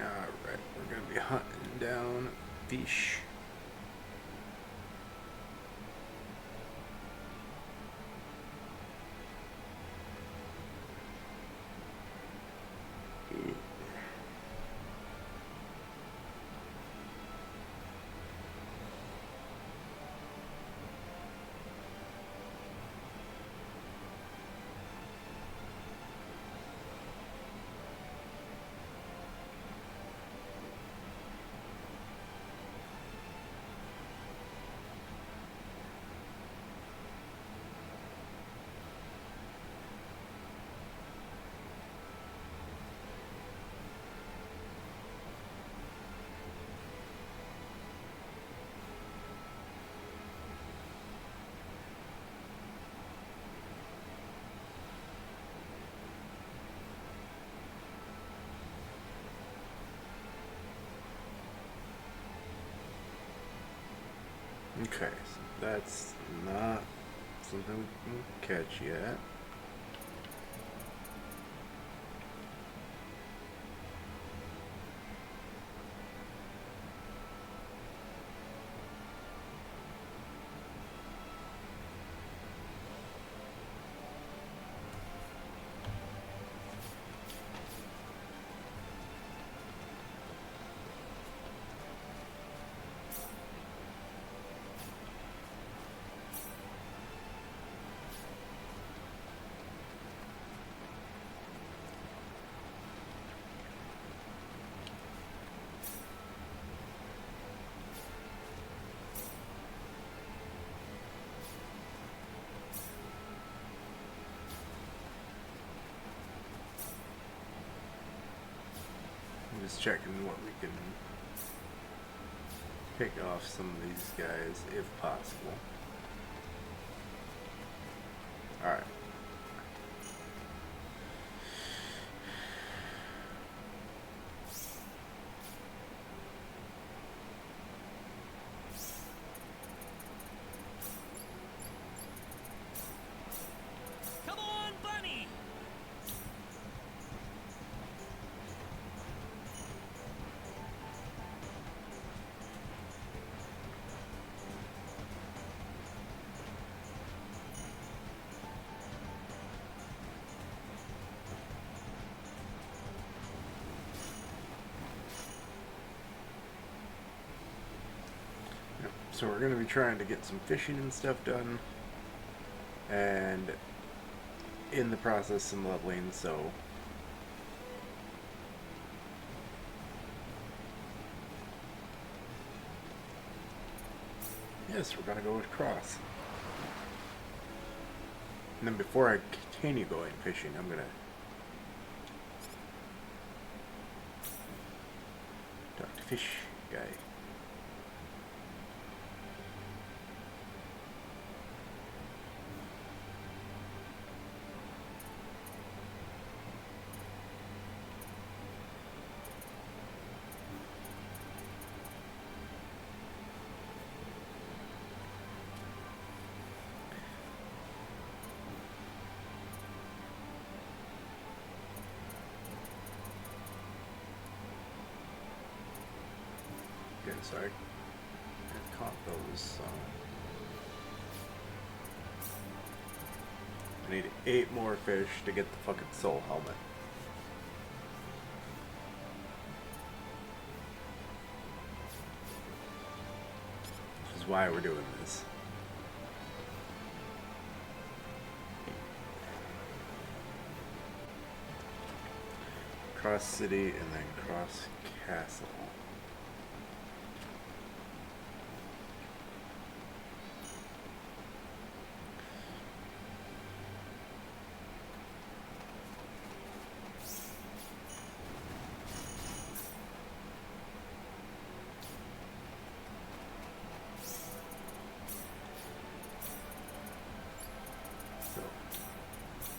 Alright, we're gonna be hunting down fish. Okay, so that's not something we can catch yet. I'm just checking what we can pick off some of these guys if possible. Alright. Come on, bunny! So we're going to be trying to get some fishing and stuff done, and in the process some leveling, so yes, we're going to go with cross. And then before I continue going fishing, I'm going to talk to fish guy. Okay, so I caught those. I need 8 more fish to get the fucking soul helmet. Which is why we're doing this. Cross City and then Cross Castle.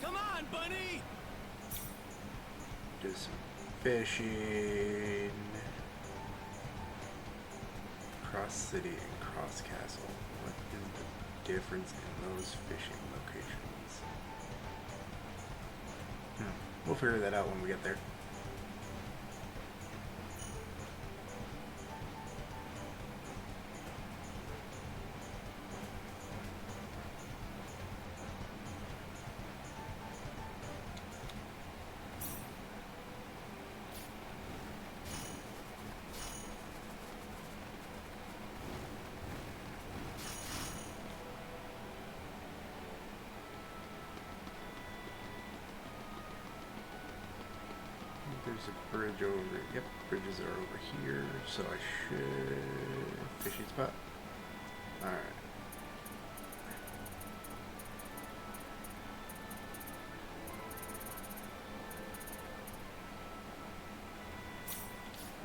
Come on, bunny! Do some fishing. Cross City and Cross Castle. What is the difference in those fishing locations? We'll figure that out when we get there. there's a bridge over. Yep, bridges are over here, so I should fishing spot. All right.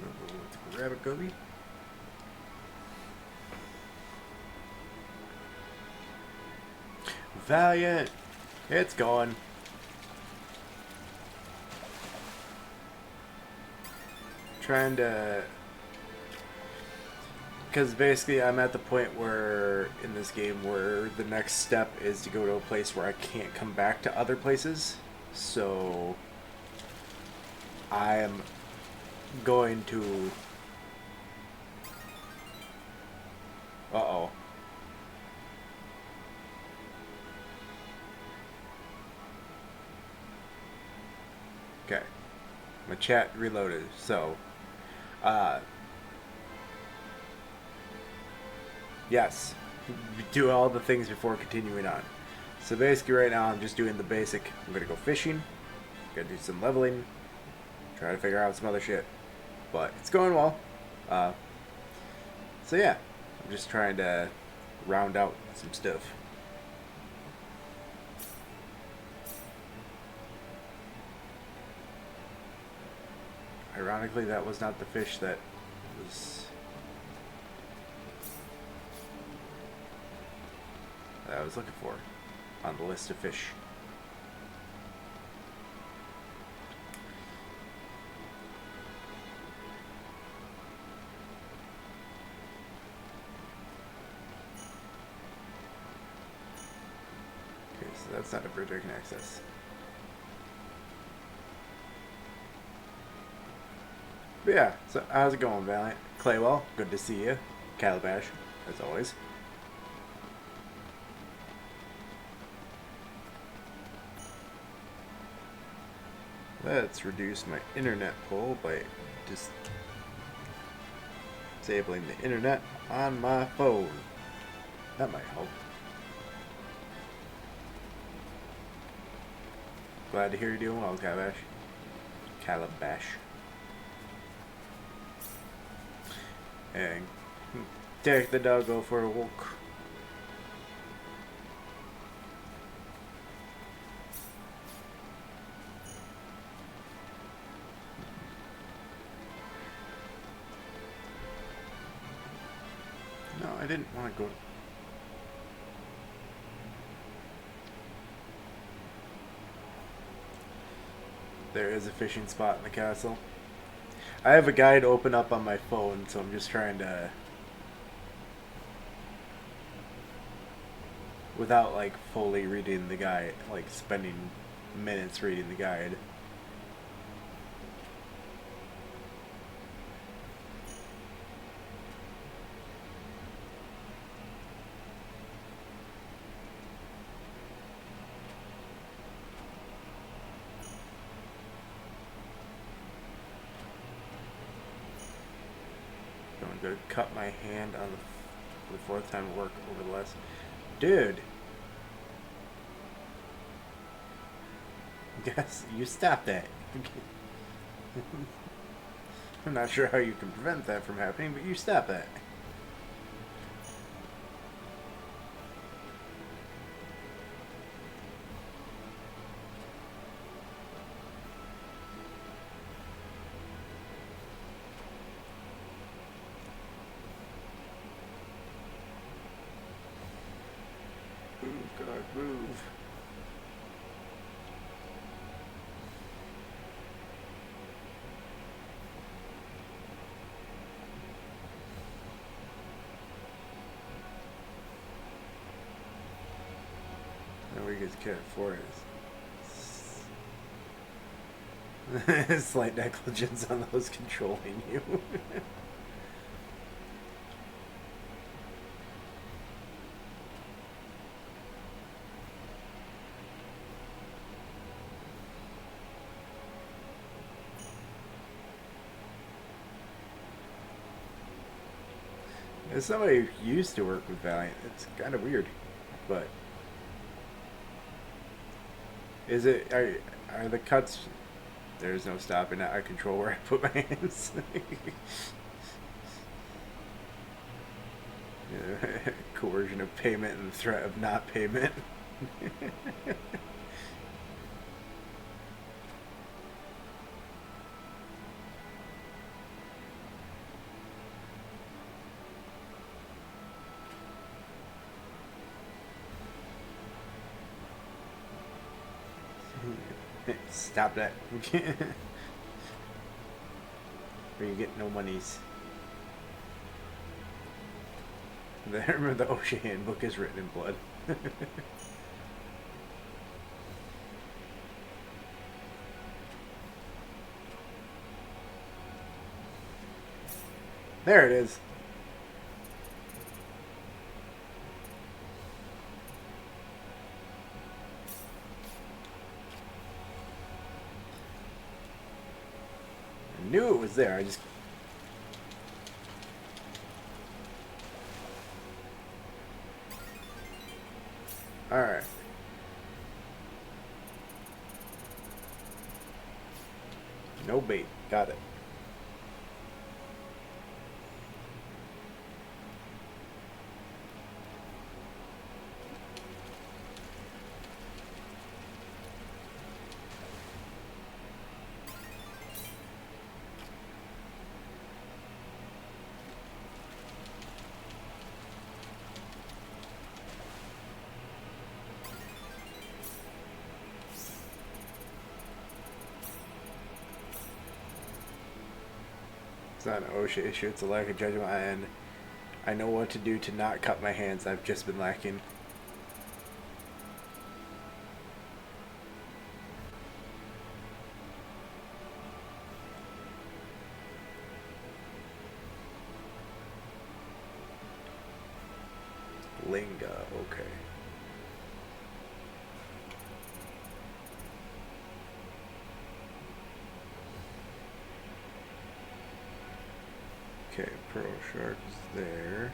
Let's grab a Gobi. Valiant, it's gone. Trying to, because basically I'm at the point where in this game where the next step is to go to a place where I can't come back to other places. So I am going to. Uh-oh. Okay. My chat reloaded, so yes. Do all the things before continuing on. So basically right now I'm just doing the basic. I'm gonna go fishing, gotta do some leveling, try to figure out some other shit. But it's going well. So yeah. I'm just trying to round out some stuff. Ironically, that was not the fish that I was looking for on the list of fish. Okay, so that's not a bridge I can access. But yeah, so how's it going, Valiant? Claywell, good to see you. Calabash, as always. Let's reduce my internet pull by just disabling the internet on my phone. That might help. Glad to hear you're doing well, Calabash. Calabash. And take the doggo for a walk. No, I didn't want to go. There is a fishing spot in the castle. I have a guide open up on my phone, so I'm just trying to, without like fully reading the guide, like spending minutes reading the guide. I'm going to cut my hand on the fourth time at work over the last... Dude! Guess you stop that. I'm not sure how you can prevent that from happening, but you stop that. God, move. Now where you guys care for is slight negligence on those controlling you. As somebody who used to work with Valiant, it's kind of weird, but is it are the cuts There's no stopping it. I control where I put my hands. Coercion of payment and threat of not payment. Stop that. Or you get no monies. Remember, the OSHA handbook is written in blood. There it is. I knew it was there. I just... Alright. No bait. Got it. It's not an OSHA issue, it's a lack of judgment, and I know what to do to not cut my hands. I've just been lacking. Linga, okay. Okay, Pearl Shark is there.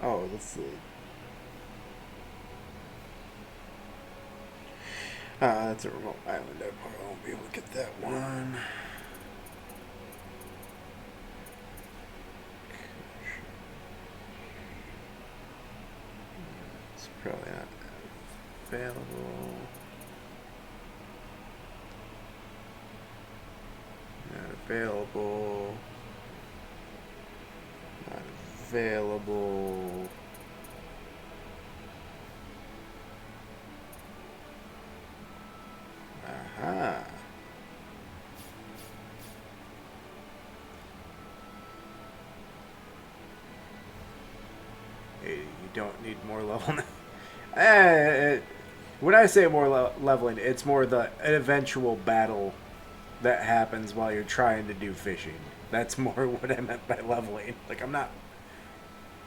Oh, let's see. That's a remote island. I probably won't be able to get that one. It's probably not available. Not available. Not available. Aha. Hey, you don't need more leveling. When I say more leveling, it's more the eventual battle that happens while you're trying to do fishing. That's more what I meant by leveling. Like, I'm not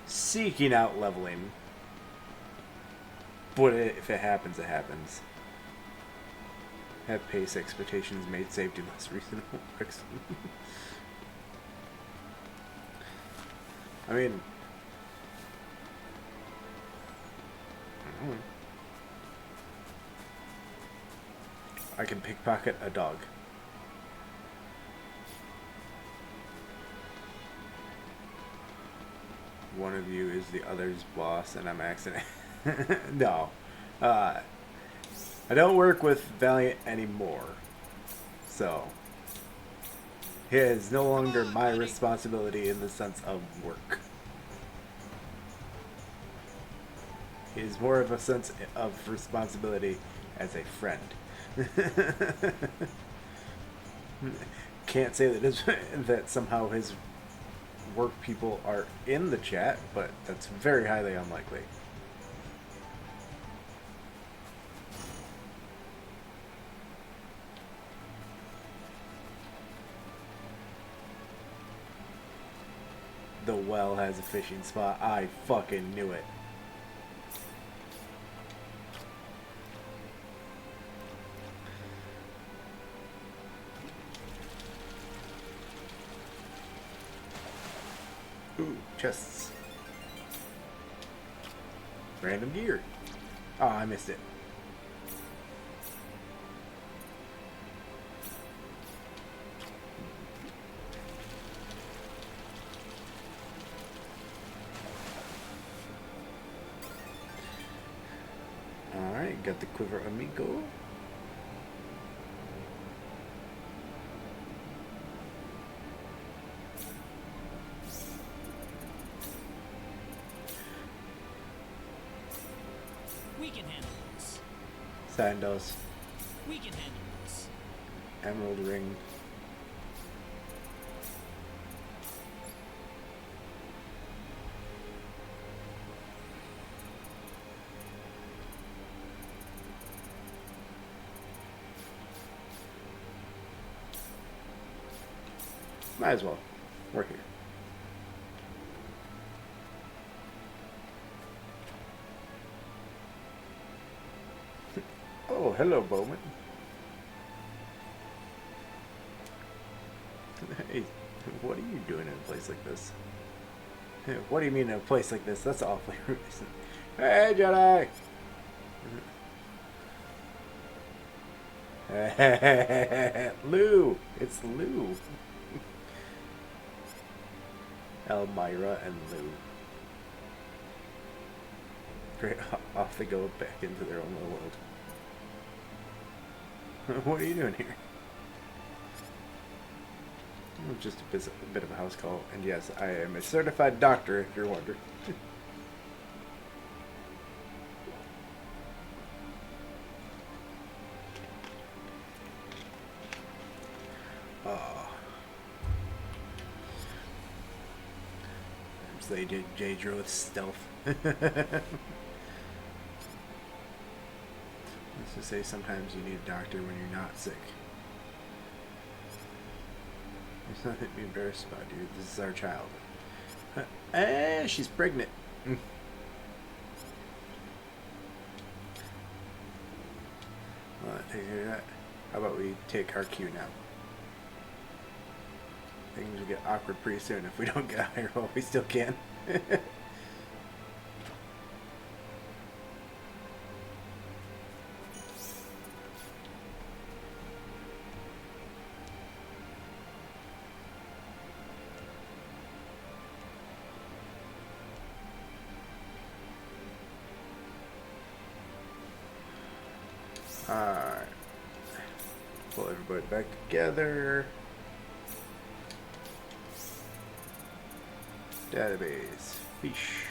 seeking out leveling, but if it happens, it happens. Have pace expectations made safety less reasonable. I mean, I can pickpocket a dog. One of you is the other's boss, and I'm accident. No. I don't work with Valiant anymore. So, it is no longer my responsibility in the sense of work. It is more of a sense of responsibility as a friend. Can't say that somehow his work people are in the chat, but that's very highly unlikely. well has a fishing spot. I fucking knew it. Ooh, chests. Random gear. Oh, I missed it. Alright, got the quiver amigo. We can handle this. Sandals. We can handle this. Emerald ring. Might as well. We're here. Oh, hello, Bowman. Hey, what are you doing in a place like this? What do you mean in a place like this? That's awfully rude. Hey, Jedi! Lou! It's Lou. Elmira and Lou. Great, off they go back into their own little world. What are you doing here? Just a bit of a house call. And yes, I am a certified doctor, if you're wondering. They did J-Dro with stealth. Let's just say sometimes you need a doctor when you're not sick. There's nothing to be embarrassed about, dude. This is our child. She's pregnant. Well, that takes care of that. How about we take our cue now? Things will get awkward pretty soon if we don't get out here while we still can. Alright. Pull everybody back together. Database. Fish.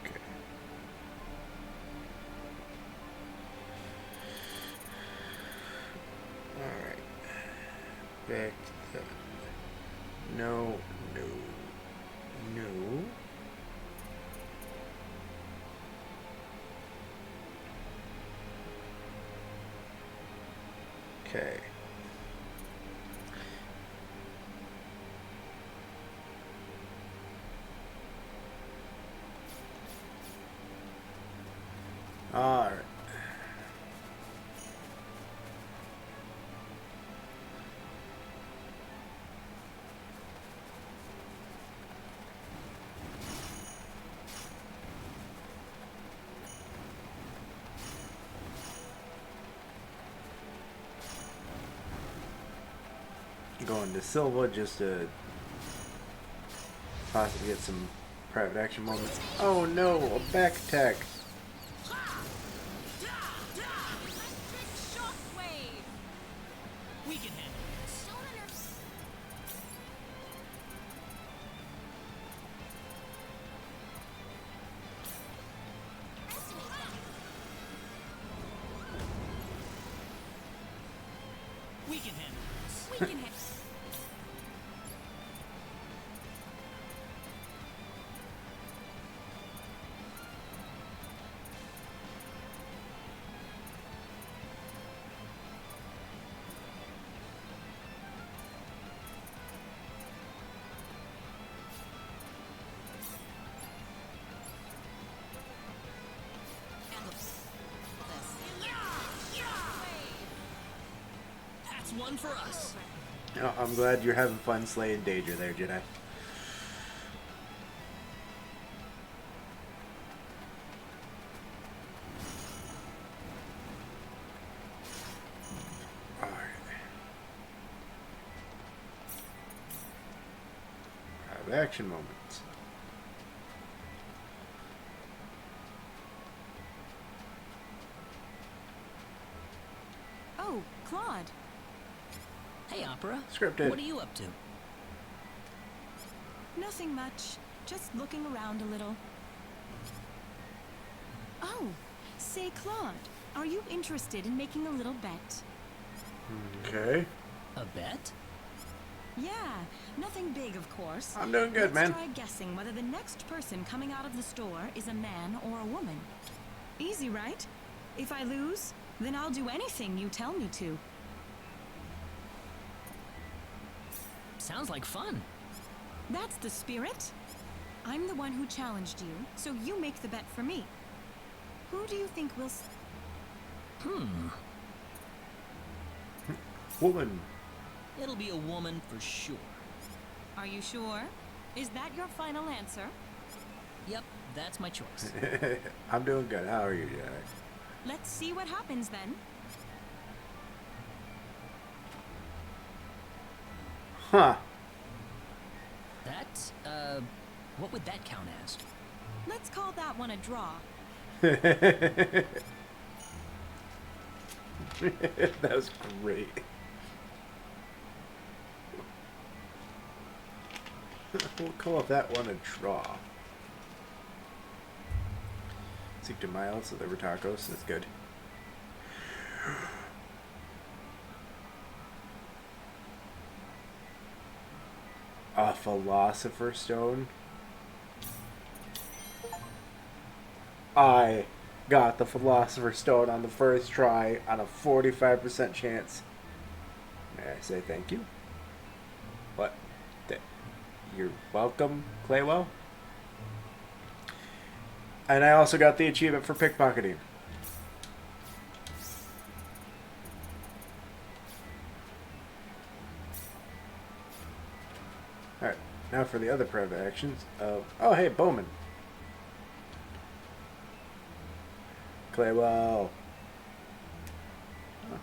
Okay. Alright. Back to the... No. Okay. All right. Going to Silva just to possibly get some private action moments. Oh no, a back attack. We can handle this. We can handle this. We can handle this. That's one for us. Oh, I'm glad you're having fun slaying Daedra there, Jedi. Alright. Have action moments. Oh, Claude. Hey, Opera. Scripted. What are you up to? Nothing much. Just looking around a little. Oh, say, Claude, are you interested in making a little bet? Okay. A bet? Yeah, nothing big, of course. I'm doing good, man. Let's try guessing whether the next person coming out of the store is a man or a woman. Easy, right? If I lose, then I'll do anything you tell me to. Sounds like fun. That's the spirit. I'm the one who challenged you, so you make the bet for me. Who do you think will... Woman. It'll be a woman for sure. Are you sure? Is that your final answer? Yep, that's my choice. I'm doing good. How are you, Jedi? Let's see what happens then. Huh. That, what would that count as? Let's call that one a draw. That was great. We'll call that one a draw. Seek to miles, so there were tacos. That's good. A Philosopher's Stone. I got the Philosopher's Stone on the first try on a 45% chance. May I say thank you? What? You're welcome, Claywell. And I also got the achievement for pickpocketing. Alright, now for the other private actions of... Oh, hey, Bowman. Claywell. Huh.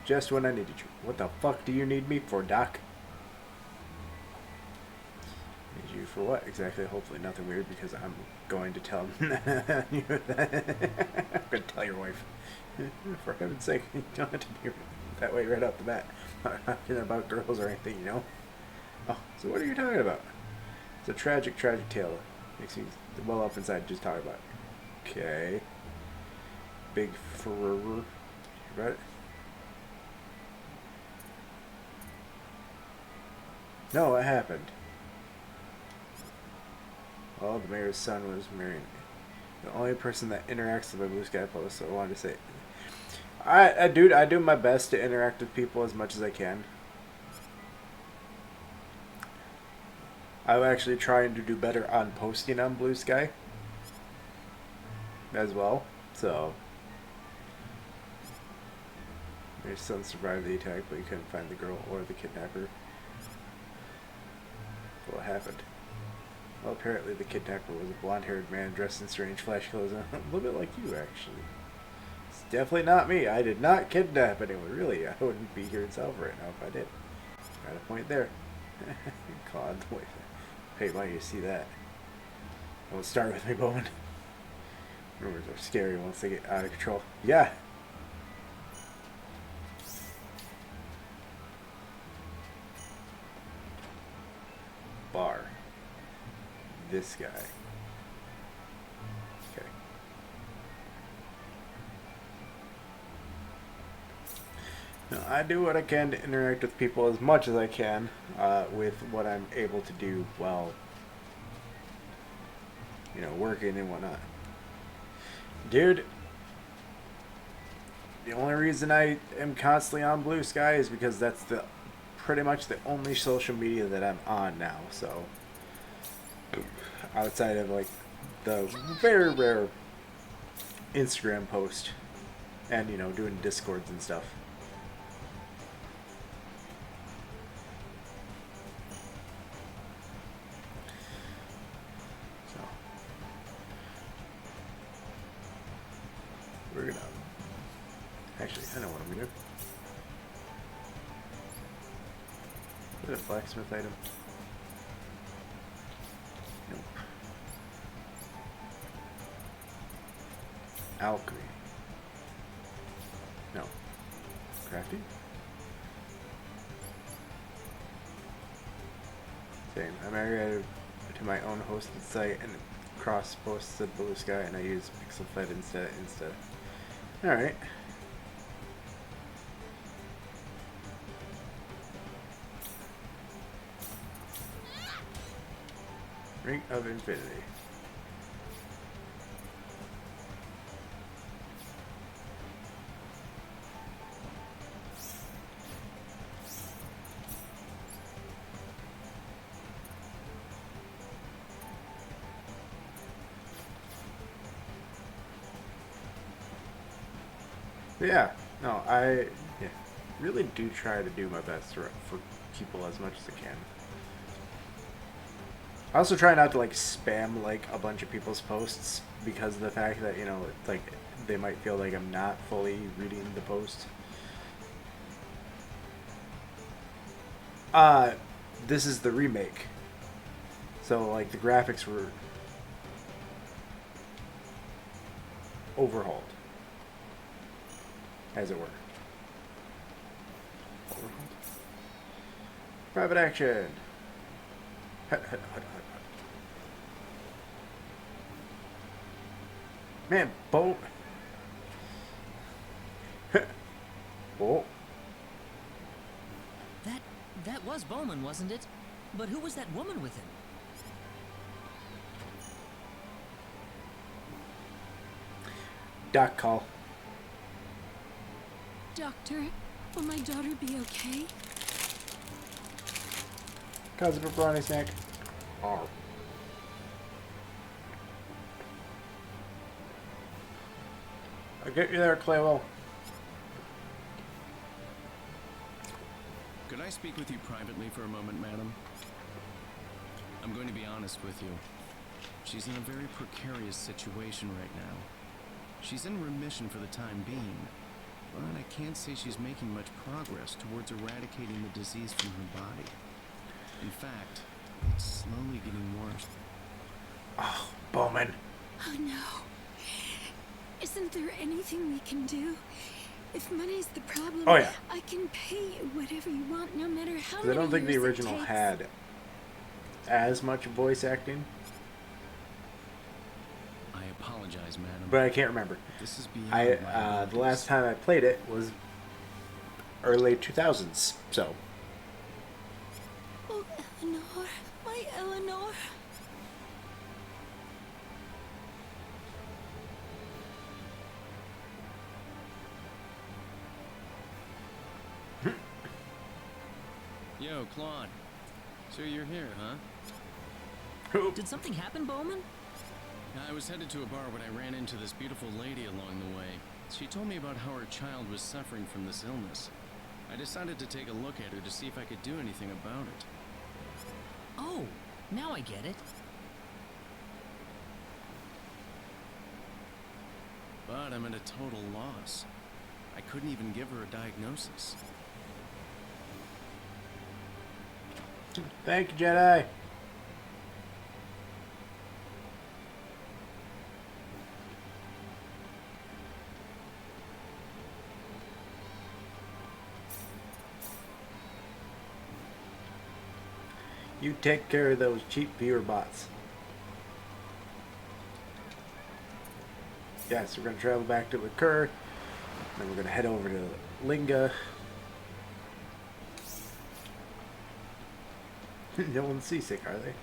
Just when I needed you. What the fuck do you need me for, Doc? Need you for what exactly? Hopefully nothing weird, because I'm going to tell you that. I'm going to tell your wife. For heaven's sake, you don't have to be that way right off the bat. I'm not talking about girls or anything, you know? Oh, so what are you talking about? It's a tragic, tragic tale. Makes me well up inside just talking about it. Okay. Big Ferror. About it? No, what happened? Well, the mayor's son was marrying me. The only person that interacts with my Blue Sky post, so I wanted to say... Dude, I do my best to interact with people as much as I can. I'm actually trying to do better on posting on Blue Sky as well, so... Your son survived the attack, but he couldn't find the girl or the kidnapper. What happened? Well, apparently the kidnapper was a blonde-haired man dressed in strange flash clothes. A little bit like you, actually. It's definitely not me. I did not kidnap anyone. Really, I wouldn't be here in Salva right now if I did. Got a point there. God, wait. Pay money to see that. Don't start with me, Bowman. Rumors are scary once they get out of control. Yeah. Bar. This guy. Okay. Now, I do what I can to interact with people as much as I can with what I'm able to do while, you know, working and whatnot. Dude, the only reason I am constantly on Blue Sky is because that's pretty much the only social media that I'm on now, so outside of like the very rare Instagram post and, you know, doing Discords and stuff. I know what I'm gonna do. Is it a blacksmith item? Nope. Alchemy. No. Crafting? Same. I'm added to my own hosted site and cross-posted Blue Sky, and I use PixelFed instead. Alright. Ring of Infinity. Yeah, no, I really do try to do my best for people as much as I can. I also try not to like spam like a bunch of people's posts because of the fact that, you know, like they might feel like I'm not fully reading the post. This is the remake. So like the graphics were overhauled, as it were. Overhauled? Private action. Hut, hut, hut, hut, hut. Man, Bo. Oh. That was Bowman, wasn't it? But who was that woman with him? Doc call. Doctor, will my daughter be okay? Cause of a brownie snack. Oh. I'll get you there, Claywell. Could I speak with you privately for a moment, madam? I'm going to be honest with you. She's in a very precarious situation right now. She's in remission for the time being, but I can't say she's making much progress towards eradicating the disease from her body. In fact, it's slowly getting worse. Oh, Bowman. Oh no. Isn't there anything we can do? If money's the problem, Oh, yeah. I can pay you whatever you want, no matter how 'Cause many I don't think the years it original takes. had as much voice acting, I apologize, madam. but I can't remember. This is beyond I my the abilities. last time I played it was early 2000s, so Oh, Eleanor, my Eleanor. Yo, Claude. So you're here, huh? Did something happen, Bowman? I was headed to a bar when I ran into this beautiful lady along the way. She told me about how her child was suffering from this illness. I decided to take a look at her to see if I could do anything about it. Oh, now I get it. But I'm at a total loss. I couldn't even give her a diagnosis. thank you, Jedi. You take care of those cheap viewer bots. Yes, we're going to travel back to Liqueur. Then we're going to head over to Linga. No one's seasick, are they?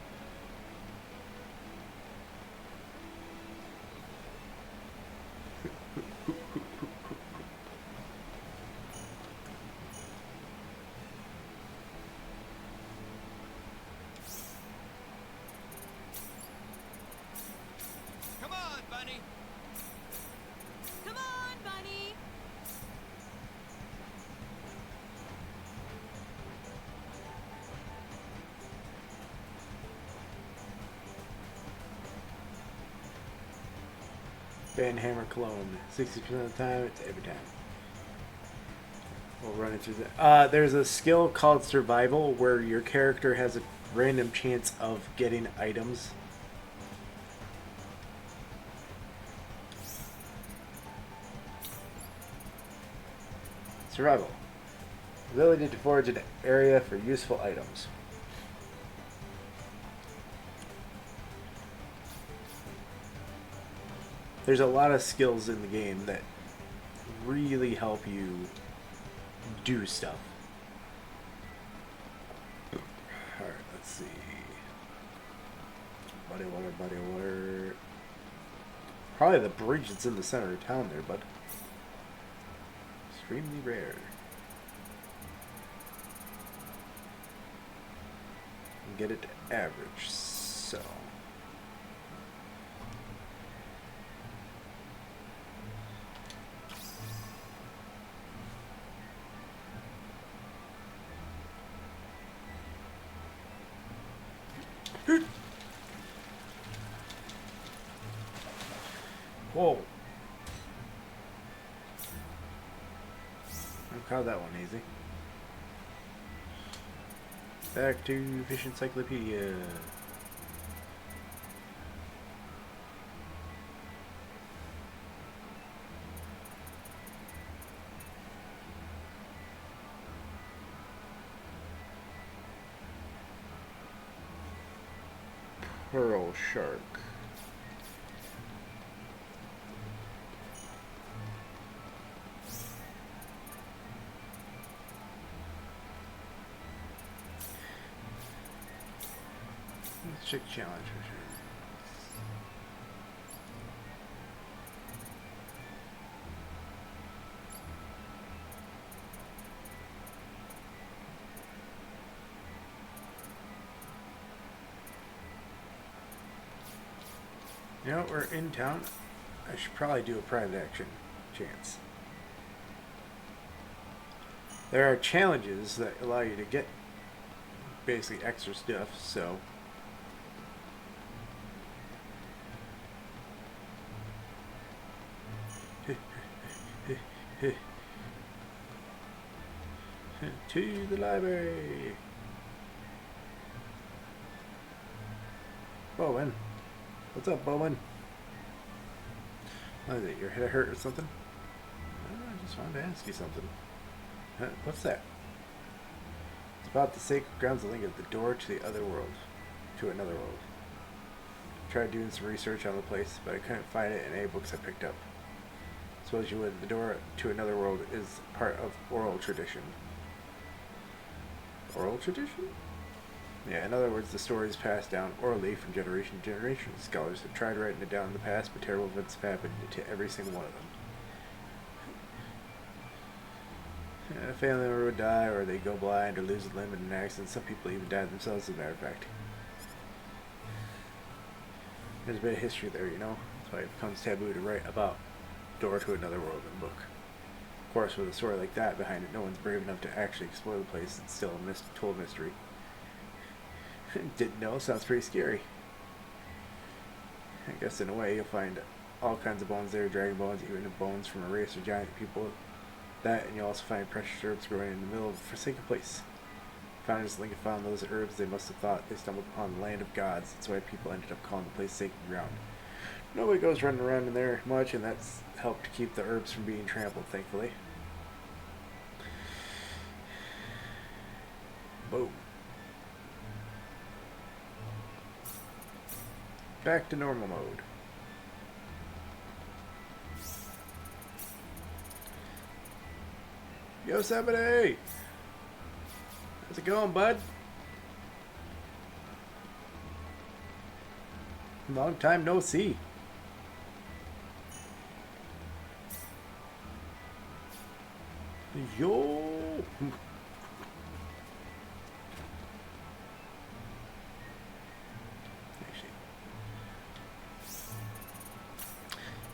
Come on, Bunny. Come on, Bunny. Van Hammer Cologne. 60% of the time, it's every time. We'll run it through that. There's a skill called Survival where your character has a random chance of getting items. Survival. Ability to forage an area for useful items. There's a lot of skills in the game that really help you do stuff. Alright, let's see. Body water, body water. Probably the bridge that's in the center of town there, bud. Extremely rare. And get it to average, so. Whoa. I caught that one easy. Back to Fish Encyclopedia. Pearl shark. Let's check challenge. You know, we're in town. I should probably do a private action chance. There are challenges that allow you to get basically extra stuff, so to the library. Bowen. What's up, Bowen? What is it? Your head hurt or something? I just wanted to ask you something. What's that? It's about the sacred grounds that link at the door to the other world. To another world. I tried doing some research on the place, but I couldn't find it in any books I picked up. Suppose you would. The door to another world is part of oral tradition. Oral tradition? Yeah, in other words, the story is passed down orally from generation to generation. Scholars have tried writing it down in the past, but terrible events have happened to every single one of them. A family member would die, or they go blind, or lose a limb in an accident. Some people even die themselves, as a matter of fact. There's a bit of history there, you know? That's why it becomes taboo to write about Door to Another World in a book. Of course, with a story like that behind it, no one's brave enough to actually explore the place. It's still a total mystery. Didn't know? Sounds pretty scary. I guess in a way you'll find all kinds of bones there, dragon bones, even bones from a race of giant people. That, and you'll also find precious herbs growing in the middle of a forsaken place. Founders of Lincoln found those herbs. They must have thought they stumbled upon the land of gods. That's why people ended up calling the place sacred ground. Nobody goes running around in there much, and that's helped to keep the herbs from being trampled, thankfully. Boom. Back to normal mode. Yosemite! How's it going, bud? Long time no see. Yo!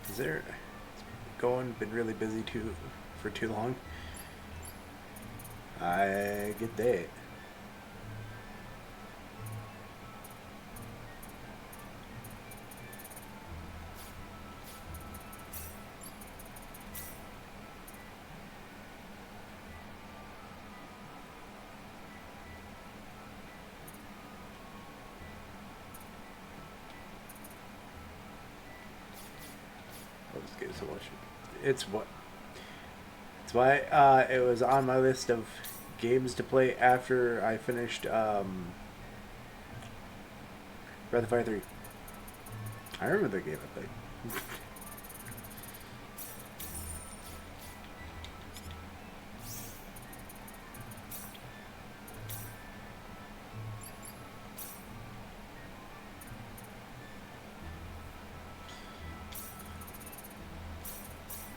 Is there been really busy for too long? I get that. love this game so much. It's what. It's why it was on my list of games to play after I finished Breath of Fire 3. I remember the game I played.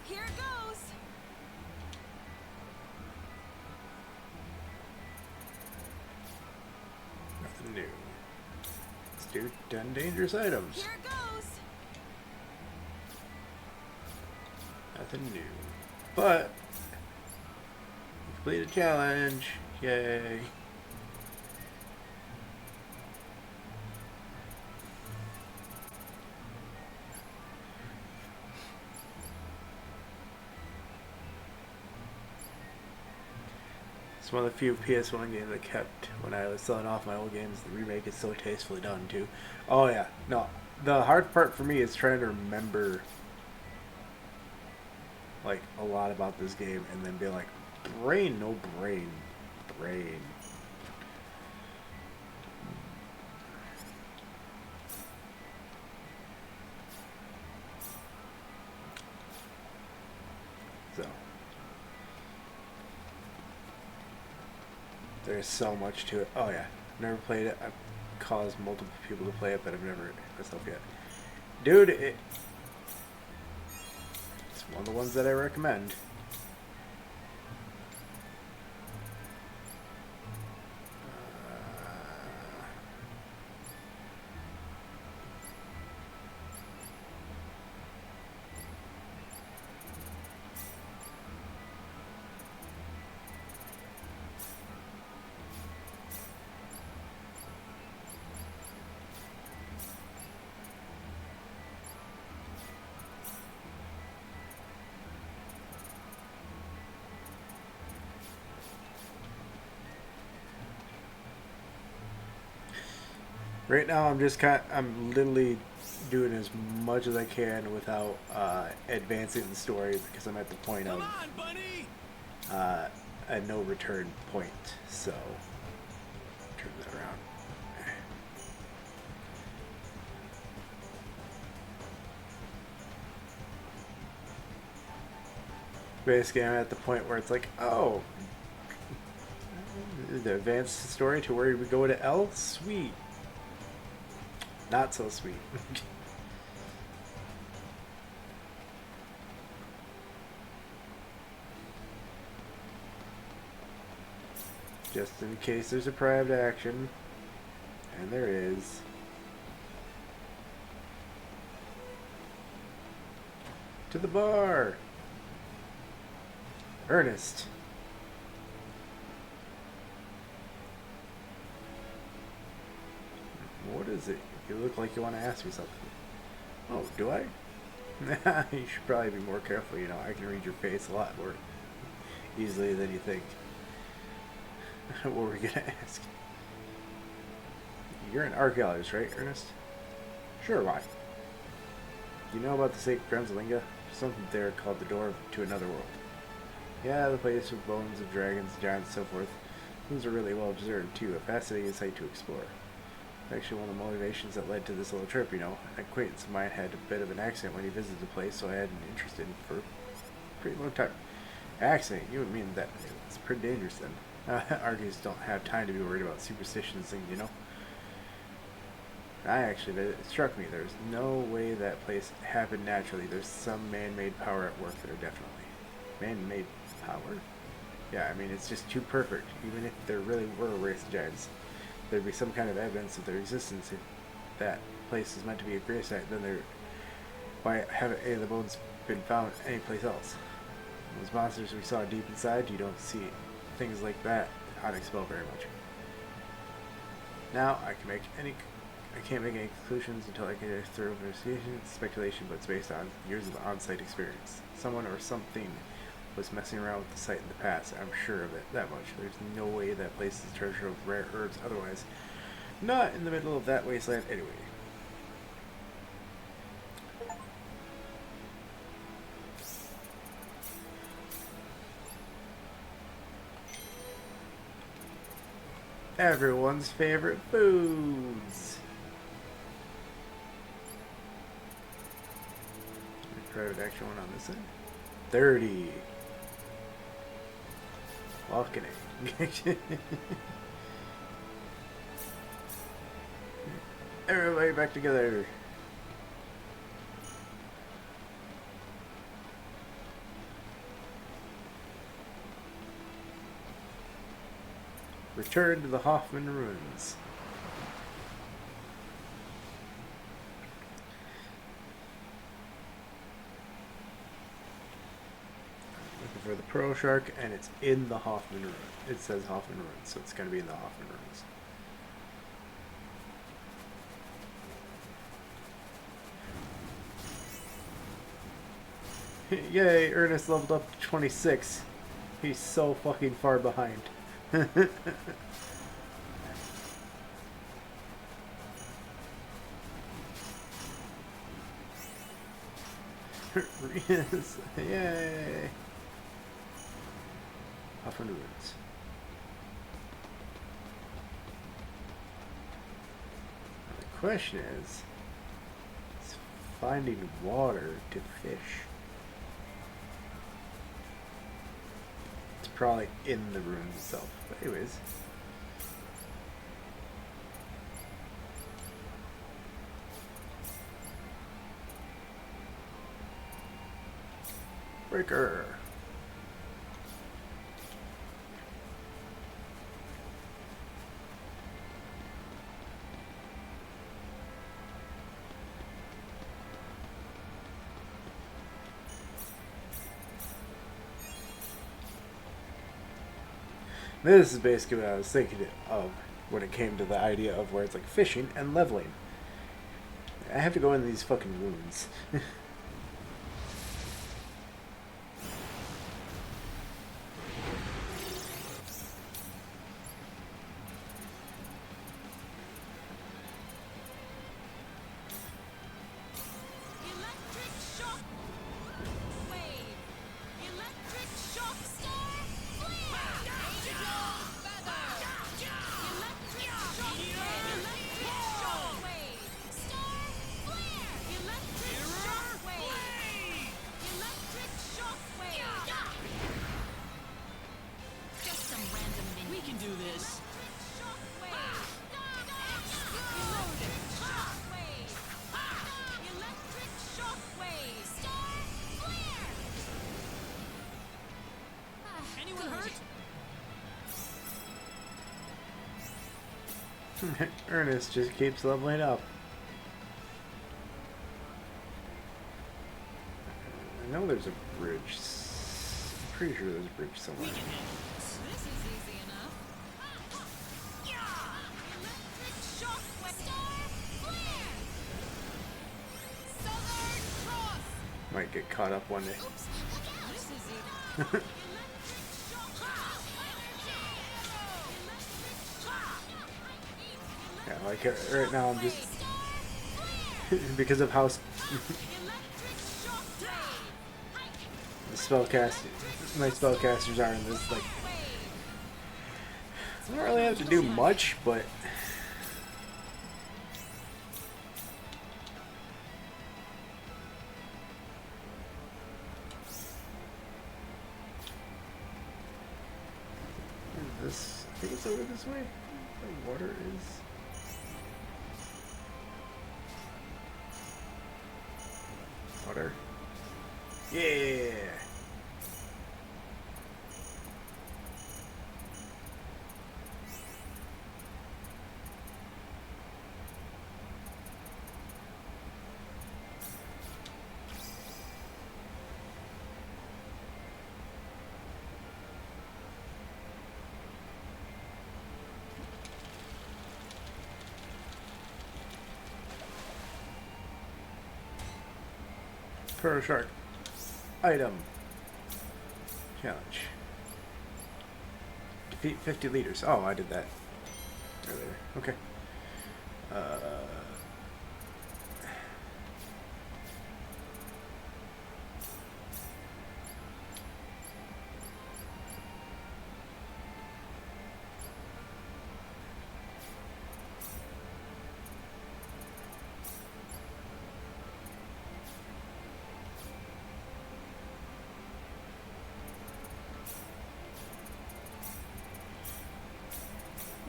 Here it goes. Nothing new. Let's do 10 dangerous items. Here it goes. Nothing new. But complete a challenge. Yay. It's one of the few PS1 games I kept when I was selling off my old games. The remake is so tastefully done too. Oh yeah, no. The hard part for me is trying to remember like a lot about this game and then be like, brain, no brain, brain. So there's so much to it. Oh yeah, never played it. I've caused multiple people to play it, but I've never hit myself yet. Dude, it's one of the ones that I recommend. Right now, I'm literally doing as much as I can without advancing the story because I'm at the point of Come on, bunny! a no return point. So, turn that around. Basically, I'm at the point where it's like, oh, the advanced story to where we go to L? Sweet. Not so sweet. Just in case there's a private action. And there is. To the bar! Ernest. What is it? You look like you want to ask me something. Oh, do I? You should probably be more careful, you know. I can read your face a lot more easily than you think. What were we gonna ask? You're an archaeologist, right, Ernest? Sure, why? You know about the sacred Gremslinga? There's something there called the door to another world. Yeah, the place with bones of dragons, giants, and so forth. Those are really well preserved, too. A fascinating sight to explore. Actually, one of the motivations that led to this little trip, you know. An acquaintance of mine had a bit of an accident when he visited the place, so I had an interest in it for a pretty long time. Accident? You would mean that it's pretty dangerous then. Argies don't have time to be worried about superstitions things, you know. It struck me there's no way that place happened naturally. There's some man-made power at work there, definitely. Man-made power? Yeah, I mean, it's just too perfect. Even if there really were a race of giants, there'd be some kind of evidence of their existence. If that place is meant to be a grave site, then why haven't any of the bones been found anyplace else? Those monsters we saw deep inside, you don't see things like that on Expel very much. Now, I can't make any conclusions until I get a thorough investigation. It's speculation, but it's based on years of on-site experience. Someone or something was messing around with the site in the past. I'm sure of it that much. There's no way that place is a treasure of rare herbs otherwise. Not in the middle of that wasteland anyway. Everyone's favorite foods. Private action one on this side. 30. Balcony. Everybody back together. Return to the Hoffman ruins. Looking for the Pearl Shark, and it's in the Hoffman ruins. It says Hoffman ruins, so it's going to be in the Hoffman ruins. Yay, Ernest leveled up to 26. He's so fucking far behind. Yes, yay! Hoffman ruins. The question is finding water to fish. It's probably in the ruins itself. But anyways. Breaker. This is basically what I was thinking of when it came to the idea of where it's like fishing and leveling. I have to go in these fucking ruins. Ernest just keeps leveling up. I know there's a bridge. I'm pretty sure there's a bridge somewhere. This is easy enough. Electric shockwave. Star flare. Southern cross. Might get caught up one day. Oops. This is easy. Yeah, like right now I'm just because of how the my spellcasters are in this, like I don't really have to do much, but this, I think it's over this way. The water is. Water. Yeah. Pearl Shark. Item. Challenge. Defeat 50 leaders. Oh, I did that earlier. Okay.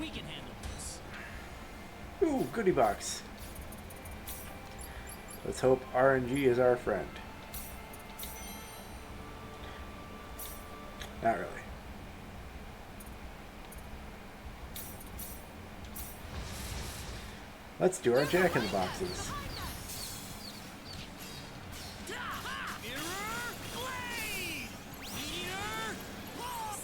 We can handle this. Ooh, goodie box. Let's hope RNG is our friend. Not really. Let's do our Jack in the Boxes. Mirror blade! Meteor ball!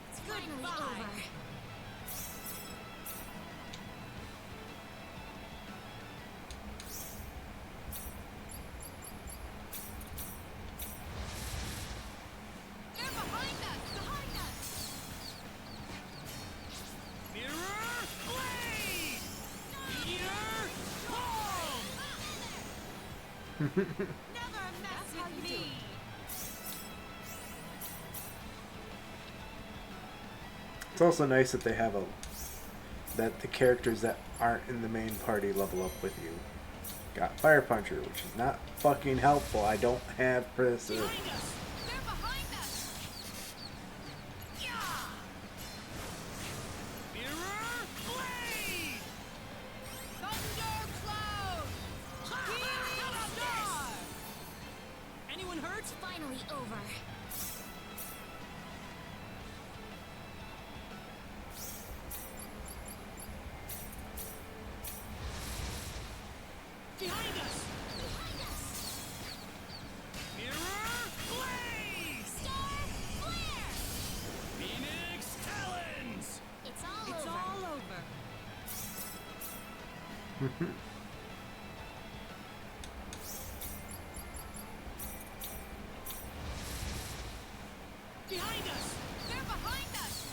It's finally over. They're behind us! Behind us! Mirror blade! Meteor ball! Never mess with me! It's also nice that they have that the characters that aren't in the main party level up with you. Got Fire Puncher, which is not fucking helpful. I don't have Predator. Behind us! They're behind us! Yeah! Mirror blade! Thundercloud! Healing Star! Anyone hurt? It's finally over. Behind us! Behind us! Mirror blade! Star Flare! Phoenix talons! It's all It's over. all over. Behind us! They're behind us!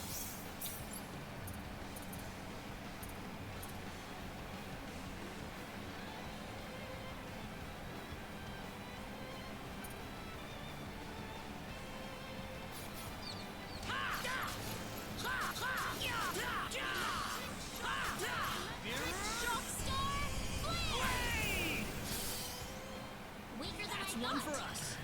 Shock Star Flare! Blade! Weaker than That's I one thought. for us.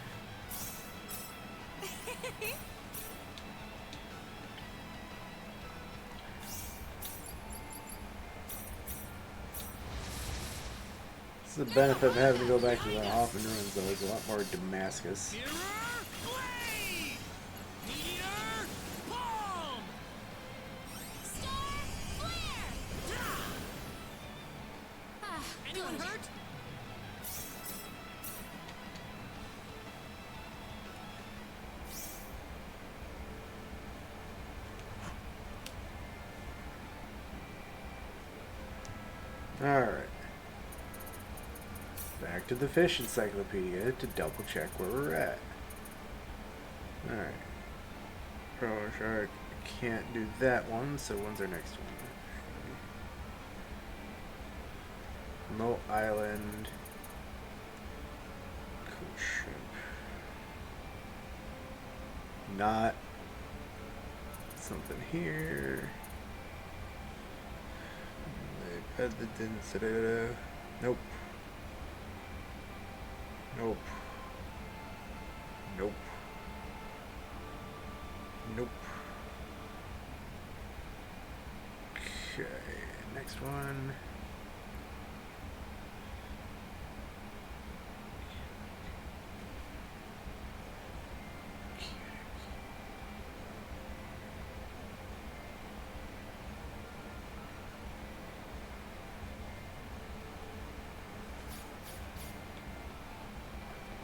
This is the benefit of having to go back to the Hoffman Ruins, though. There's a lot more Damascus. Mirror blade! Meteor palm! Star Flare! Ah, Anyone good. hurt? Alright. Back to the fish encyclopedia to double check where we're at. Alright. Pro Shark can't do that one, so when's our next one? Remote Island. Cool ship. Not something here. Nope. Nope. Nope. Nope. Okay, next one.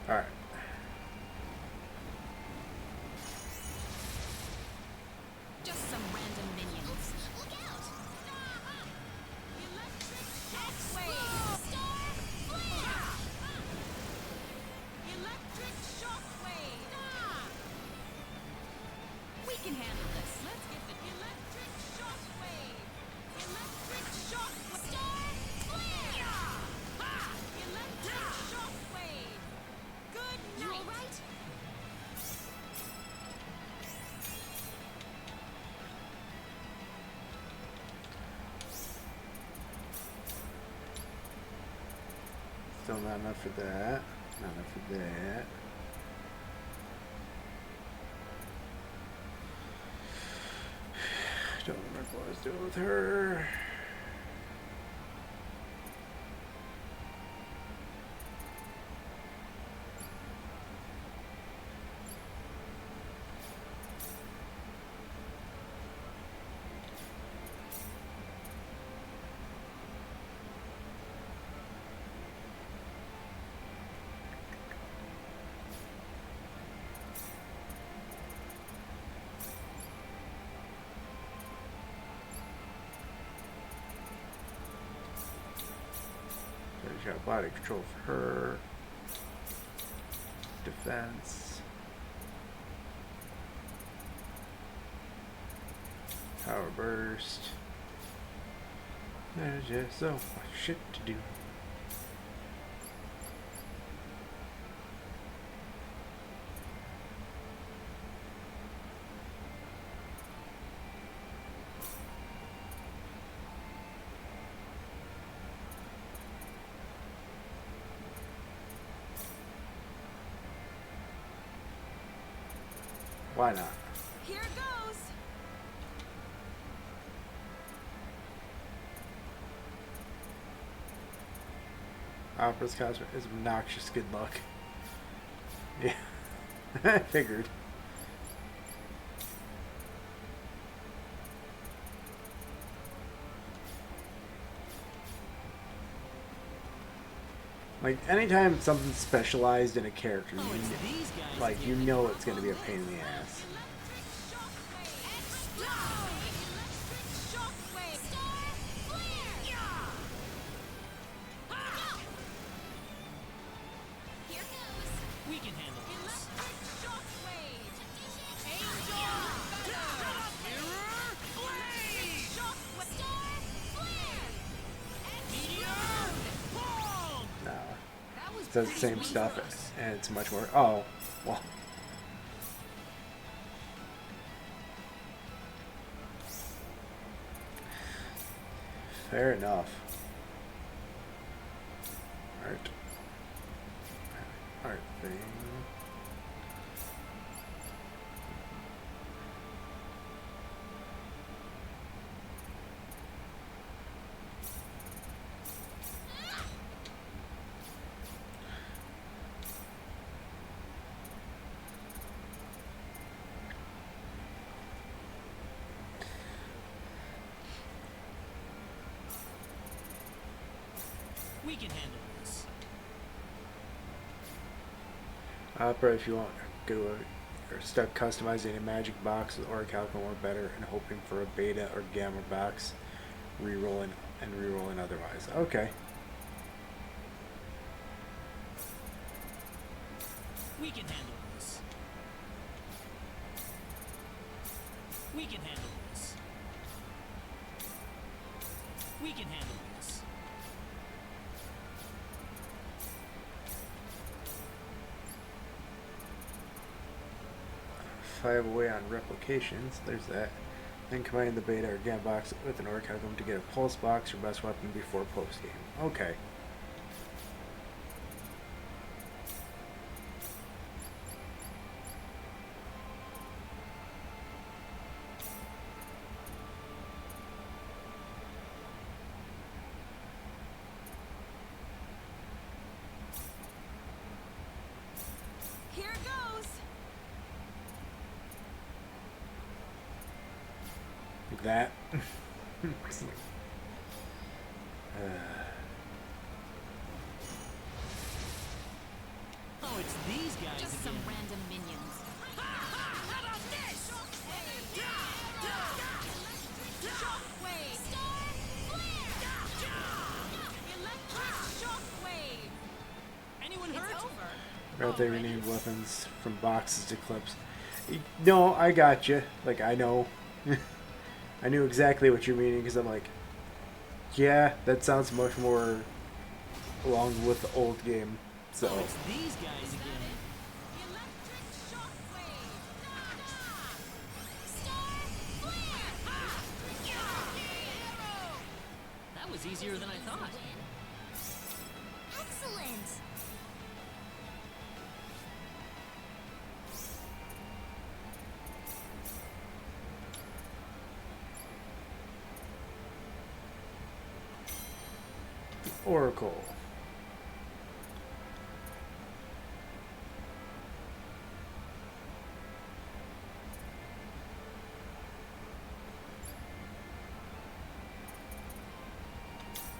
All right. Just some random minions. Look out! Electric Explode! Star Flare! Electric shockwave. We can handle this. Let's get the electric shockwave. Electric shockwave. Star Flare! Electric shockwave. Good You night. alright? Still not enough for that. Not enough for that. What was doing with her? Got body control for her. Defense. Power burst. There's just so much shit to do. Why not? Here goes. Opera's costume is obnoxious good luck. Yeah. I figured. Like, anytime something's specialized in a character, Oh, it's these guys like, you again. know it's going to be a pain in the ass. We can handle this. No. It does the same stuff, and it's much more... Oh, well. Fair enough. Art thing. We can handle this. Opera, if you want, go or start customizing a magic box with Orichalcum or better and hoping for a beta or gamma box, rerolling otherwise. Okay. We can handle this. We can handle this. We can handle this. If I have a way on replications, there's that. Then combine the beta or gamma box with an Orichalcum to get a pulse box, your best weapon before post game. Okay. Here goes. Like that. Oh, it's these guys Just again. some random minions. How about this? Anyone hurt? Right, they renamed weapons from boxes to clips. No, I got you. Like, I know. I knew exactly what you're meaning because I'm like, yeah, that sounds much more along with the old game. So, Oh, it's these guys again. That was easier than I thought. Excellent. Oracle.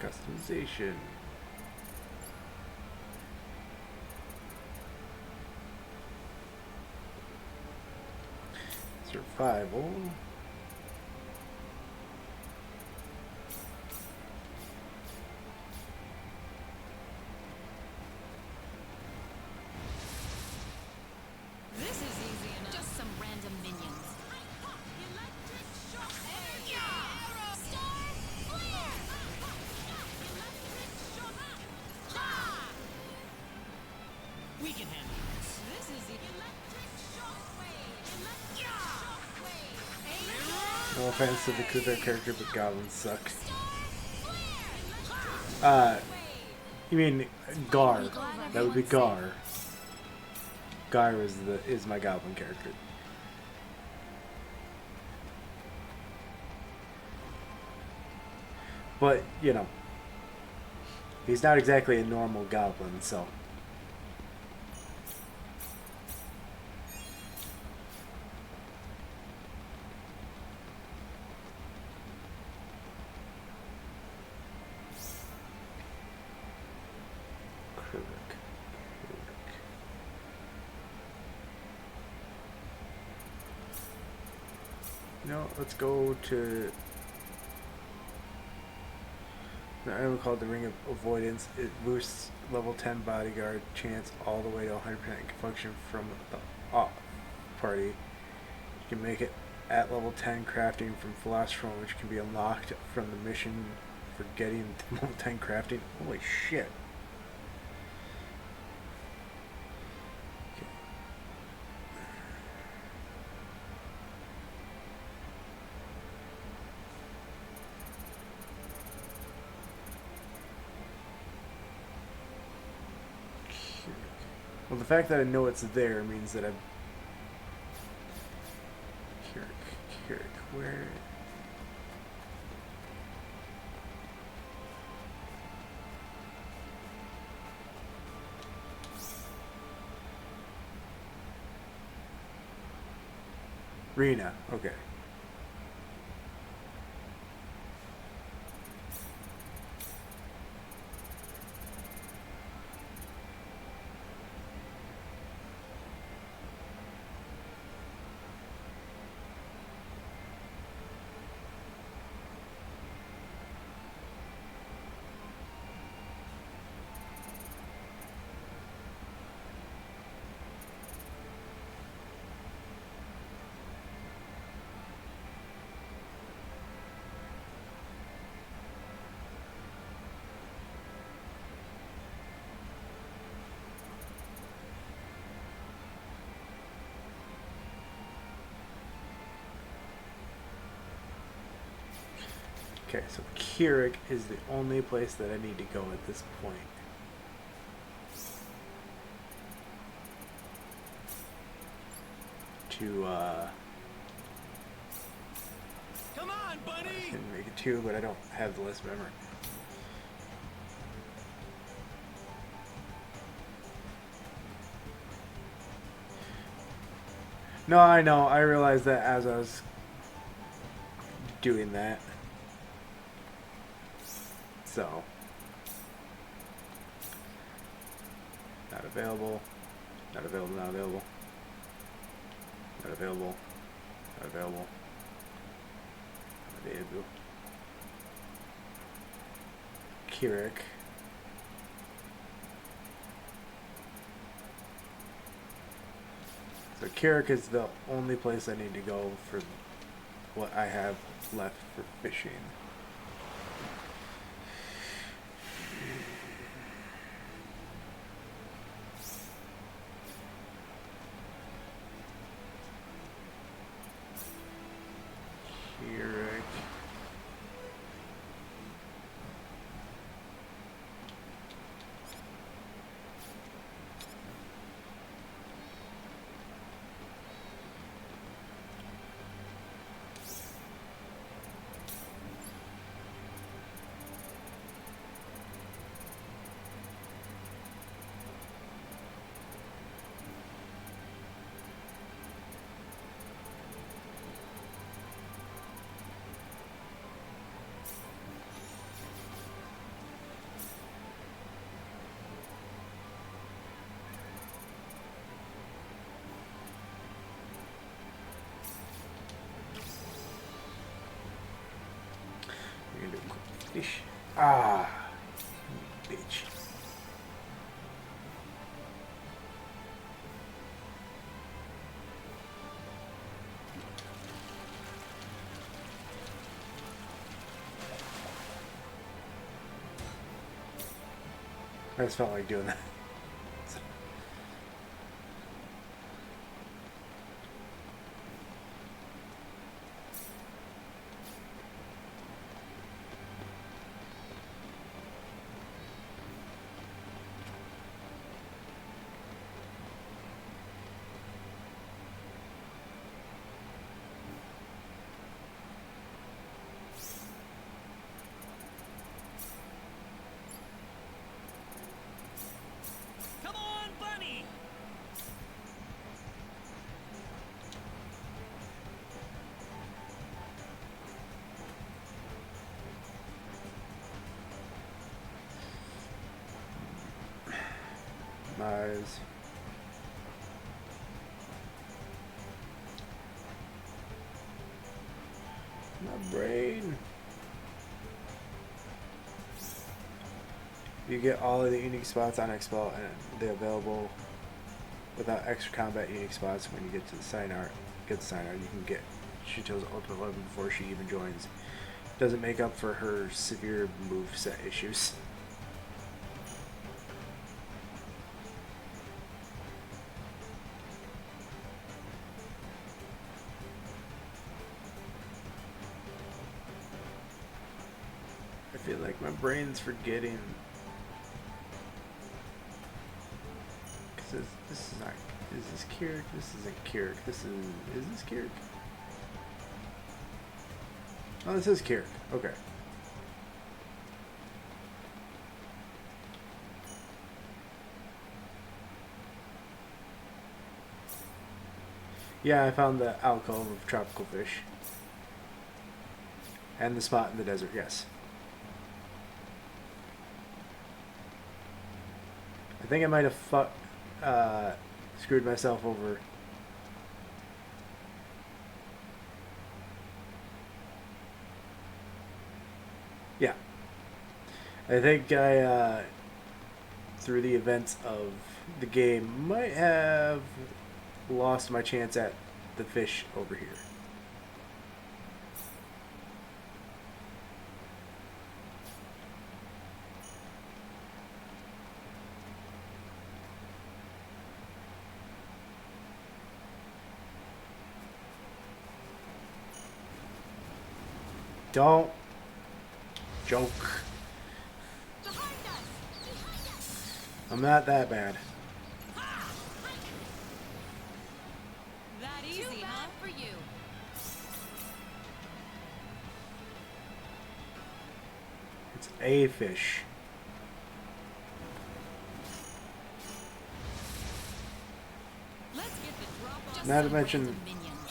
Customization. Survival. This is easy enough. Just some random minions. Electric shock. Arrow. Star flare. Electric shock. Ha! We can handle this. This is easy. Electric shockwave. Electric shockwave. No offense to the Kuthar character, but goblins suck. Flare. You mean Gar? That would be Gar. Gar is my goblin character. But you know, he's not exactly a normal goblin, so. No, let's go to the item called the Ring of Avoidance. It boosts level 10 bodyguard chance all the way to 100% function from the off party. You can make it at level 10 crafting from Philosopher, which can be unlocked from the mission for getting to level 10 crafting. Holy shit. Well, the fact that I know it's there means that I'm... Kirik, where... Rena, okay. Okay, so Kirik is the only place that I need to go at this point. To, Come on, I buddy! can make it 2, but I don't have the list memory. No, I know. I realized that as I was doing that. So. Not available. Not available, not available. Not available. Not available. Not available. Kirik. So Kirik is the only place I need to go for what I have left for fishing. Kirik. Ish. Ah, bitch. I just felt like doing that. Come on, bunny! Nice. My brain. You get all of the unique spots on Expel, and they're available without extra combat unique spots. When you get to the sign art, you can get Shito's ultimate weapon before she even joins. Doesn't make up for her severe moveset issues. I feel like my brain's forgetting. Cause this is not. Is this Kirik? This isn't Kirik. Is this Kirik? Oh, this is Kirik. Okay. Yeah, I found the alcove of tropical fish. And the spot in the desert, yes. I think I might have screwed myself over. Yeah. I think I, through the events of the game, might have lost my chance at the fish over here. Don't joke. Behind us! Behind us! I'm not that bad. That Too easy, bad huh? for you. It's a fish. Let's get the drop on. Just Not to some mention- random minions.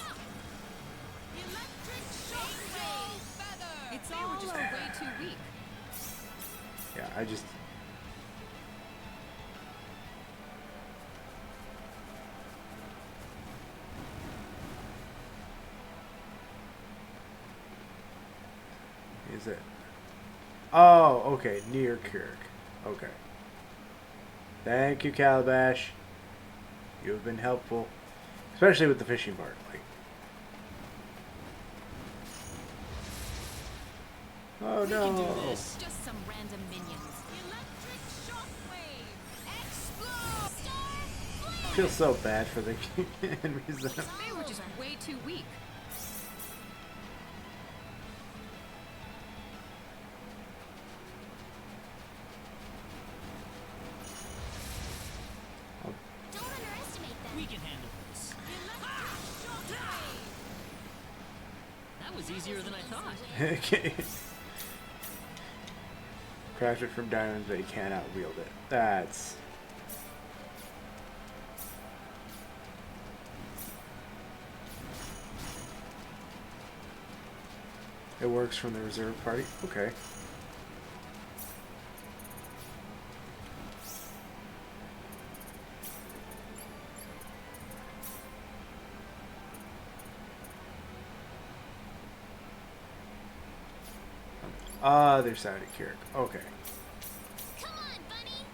Electric shockwave! Feather! It's They all were just over. way too weak. Yeah, I just. Is it? Oh, okay, near Kirik. Okay. Thank you, Calabash. You have been helpful, especially with the fishing part. Like, oh We can do no! this. Just some random minions. Electric shockwave! Explode! Star I flare! feel so bad for the enemies. They were just way too weak. Don't underestimate them. We can handle this. Electric shockwave! That was easier than I thought. Okay. Craft it from diamonds, but you cannot wield it. That's. It works from the reserve party? Okay. other side of Kirik. Okay. Come on, bunny.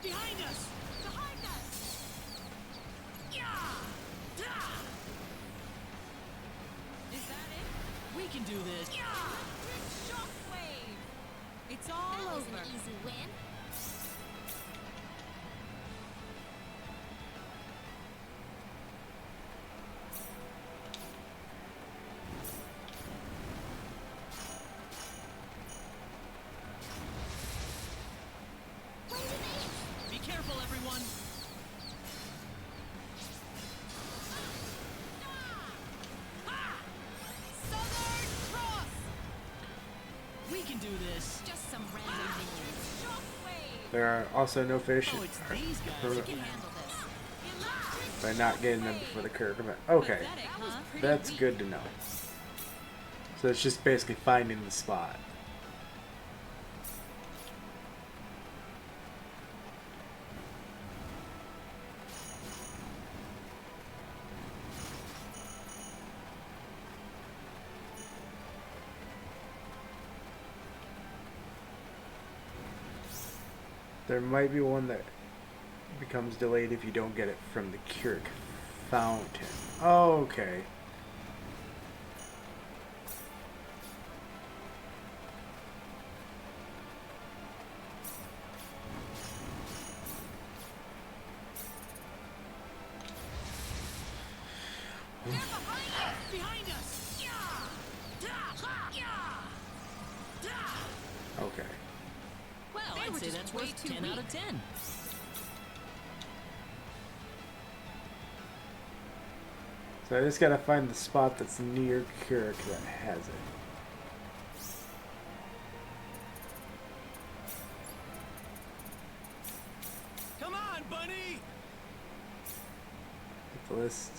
Behind us! Behind us. Yeah! Is that it? We can do this! Electric shockwave. It's all That was over. an easy win. Wait a minute. Be careful, everyone! Southern Cross. We can do this! Just some random minions. Shockwave. There are also no fish Oh, it's these guys. We can handle this. Electric by not getting them before the Kirik event. Okay, Pathetic, huh? that's good to know. So it's just basically finding the spot. There might be one that becomes delayed if you don't get it from the Kirik fountain. Okay. Behind us! Okay. Well, They I'd were say just that's way worth too 10 out of weak. 10. So I just gotta find the spot that's near Kirik that has it. Come on, bunny! The list,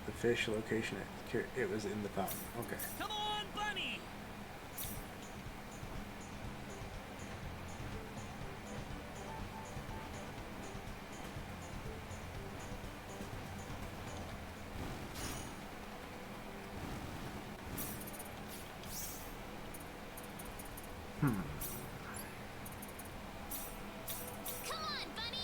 the fish location at Kirik, it was in the fountain. Okay. Come on, bunny! Come on, bunny.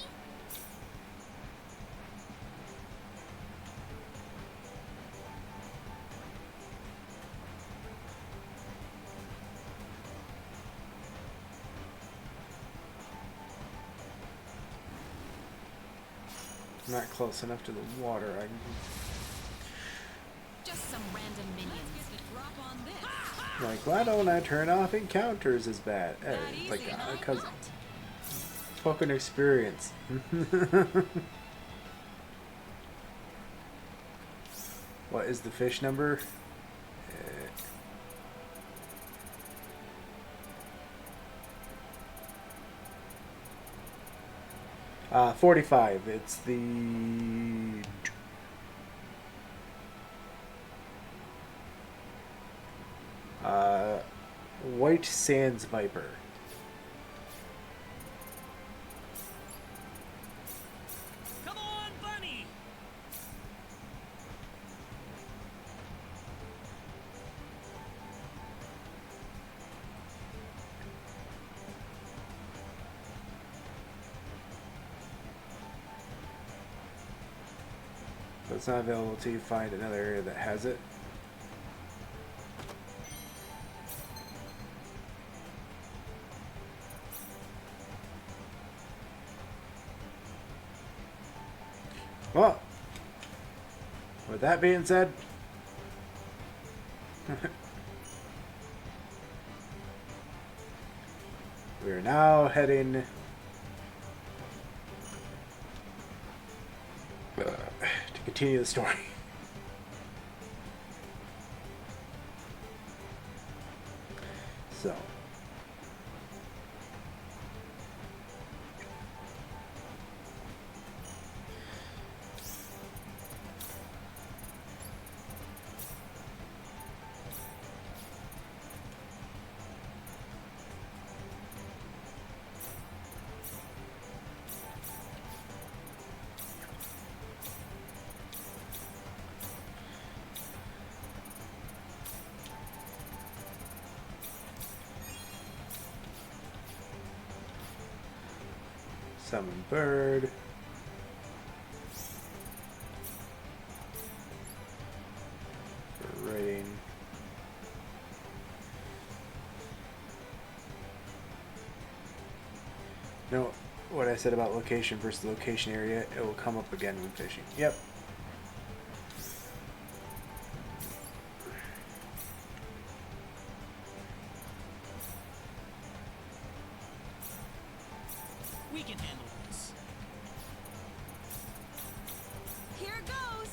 Not close enough to the water. I can... Just some random minions. Drop on this. Like, why don't I turn off encounters as bad? Like, easy, huh? because fucking experience. What is the fish number? 45. It's the White Sands Viper. Come on, bunny! So it's not available till you find another area that has it. Well, with that being said, we're now heading to continue the story. So, Summon bird. For raiding. No, what I said about location versus location area, it will come up again when fishing. Yep. We can handle this. Here goes.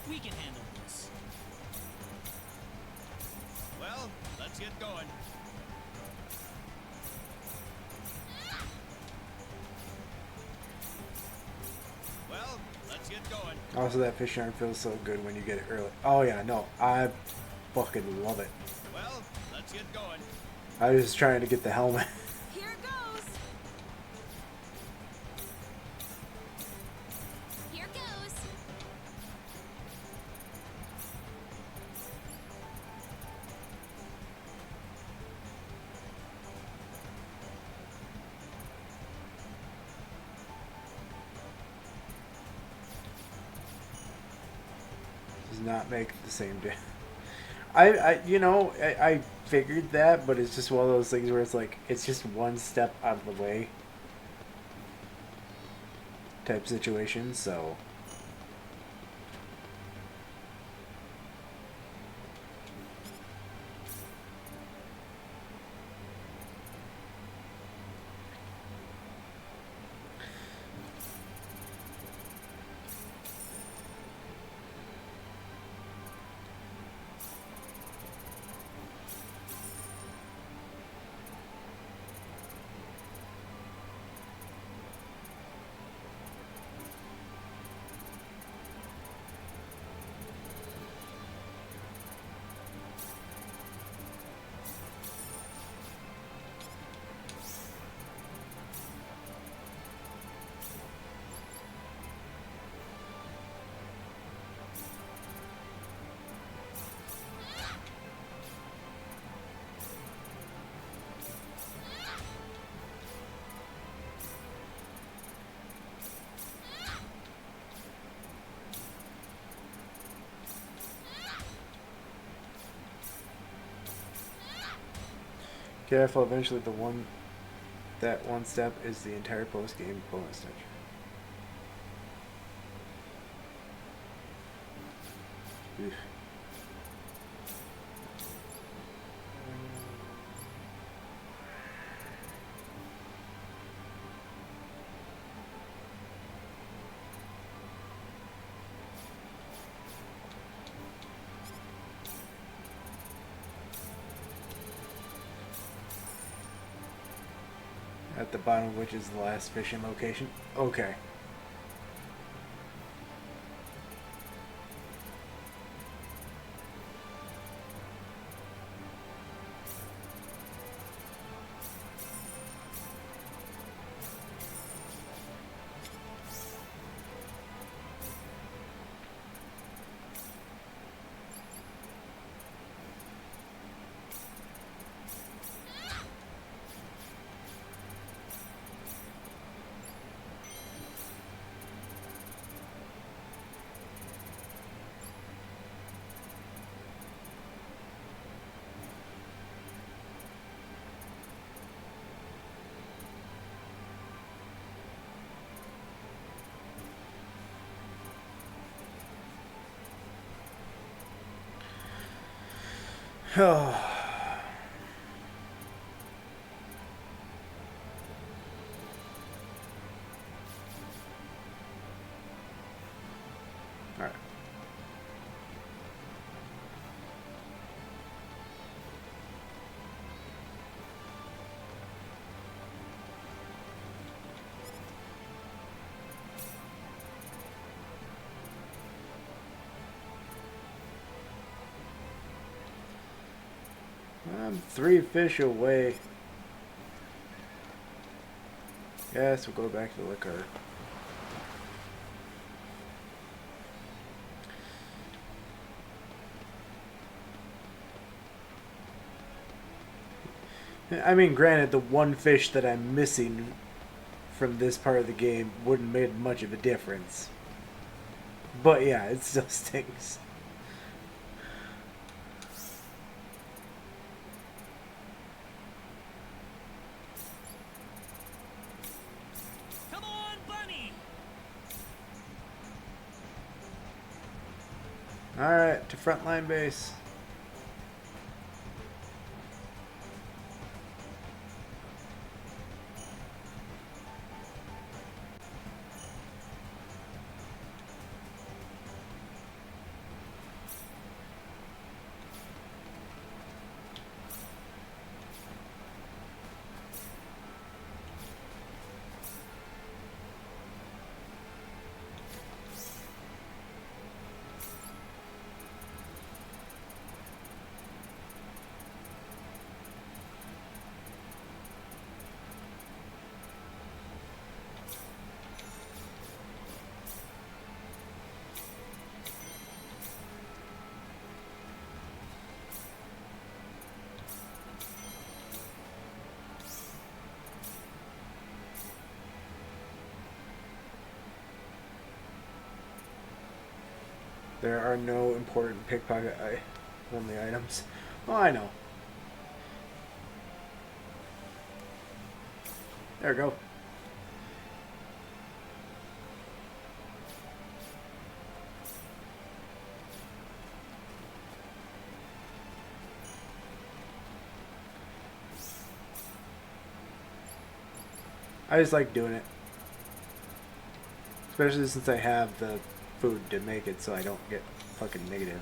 We can handle this. Well, let's get going. Well, let's get going. Also, that fish yarn feels so good when you get it early. Oh yeah, no, I fucking love it. Well, let's get going. I was just trying to get the helmet. Here goes. Here goes. Does not make the same day. I figured that, but it's just one of those things where it's like it's just one step out of the way type situation. So careful. Eventually, that one step is the entire post game bonus touch. Oof. At the bottom of which is the last fishing location. Okay. Oh. All right. I'm 3 fish away. Yes, we'll go back to the liquor. I mean, granted, the one fish that I'm missing from this part of the game wouldn't make much of a difference. But yeah, it still stings. Come on, bunny! Alright, to frontline base. There are no important pickpocket only items. Oh, I know. There we go. I just like doing it. Especially since I have the food to make it so I don't get fucking negative.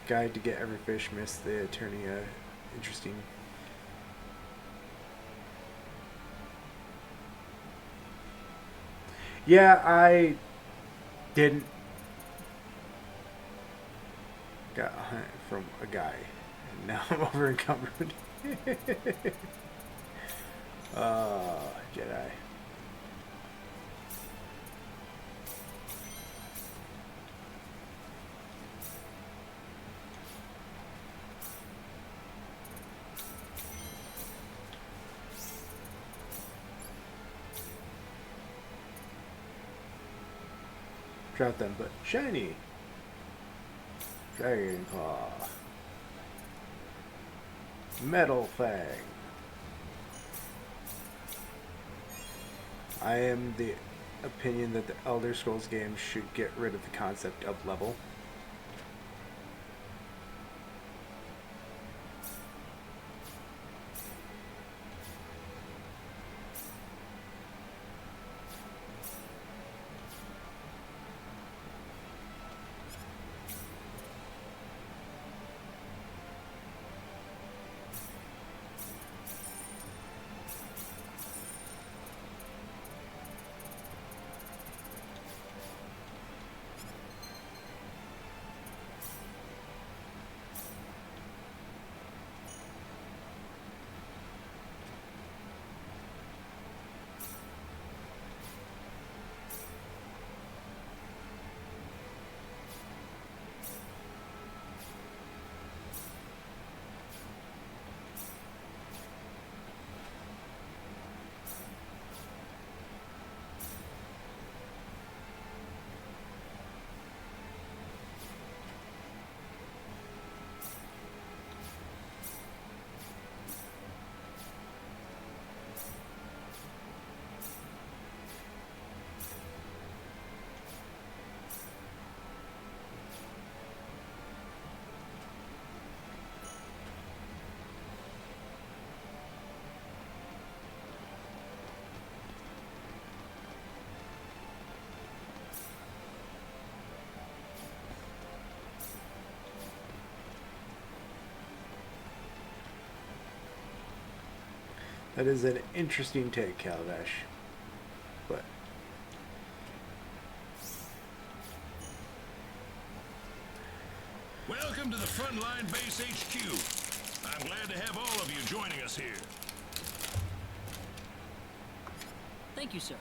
Guide to get every fish missed the attorney. Interesting. Yeah, I didn't. Got a hunt from a guy, and now I'm over encumbered. Jedi. Drop them, but shiny. Dragon Claw. Metal Fang. I am the opinion that the Elder Scrolls games should get rid of the concept of level. That is an interesting take, Calabash. But Welcome to the Frontline Base HQ. I'm glad to have all of you joining us here. Thank you, sir.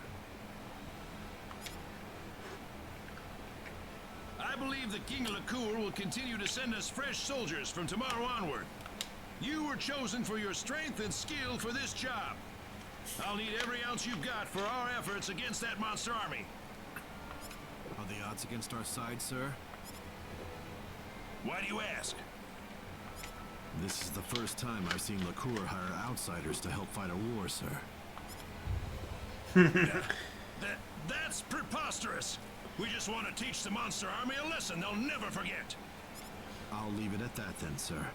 I believe the King of Lacour will continue to send us fresh soldiers from tomorrow onward. You were chosen for your strength and skill for this job. I'll need every ounce you've got for our efforts against that monster army. Are the odds against our side, sir? Why do you ask? This is the first time I've seen LaCour hire outsiders to help fight a war, sir. That's preposterous. We just want to teach the monster army a lesson they'll never forget. I'll leave it at that then, sir.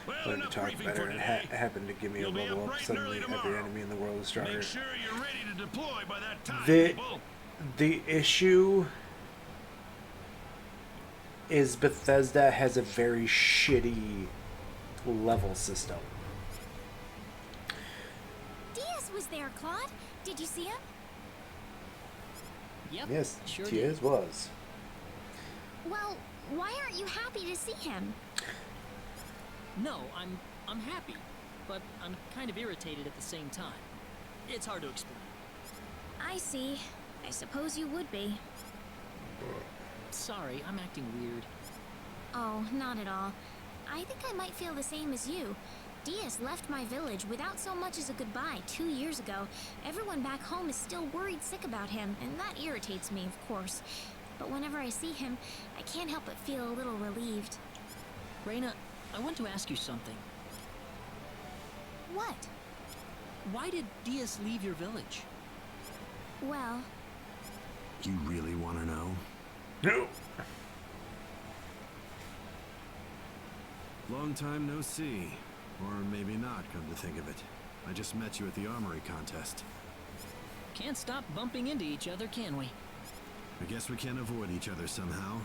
Well, Learn to enough talk briefing better for and today. happened to give me a You'll be level up up. bright and Suddenly early every tomorrow. enemy in the world is stronger. Make sure you're ready to deploy by that time, The- people. The issue is Bethesda has a very shitty level system. Diaz was there, Claude. Did you see him? Yep. Yes, sure Tiaz did. was. Well, why aren't you happy to see him? No, I'm happy, but I'm kind of irritated at the same time. It's hard to explain. I see. I suppose you would be. Sorry, I'm acting weird. Oh, not at all. I think I might feel the same as you. Diaz left my village without so much as a goodbye 2 years ago. Everyone back home is still worried sick about him, and that irritates me, of course. But whenever I see him, I can't help but feel a little relieved. Reyna, I want to ask you something. What? Why did Diaz leave your village? Well, You really want to know? No. Long time no see. Or maybe not, come to think of it. I just met you at the armory contest. Can't stop bumping into each other, can we? I guess we can't avoid each other somehow.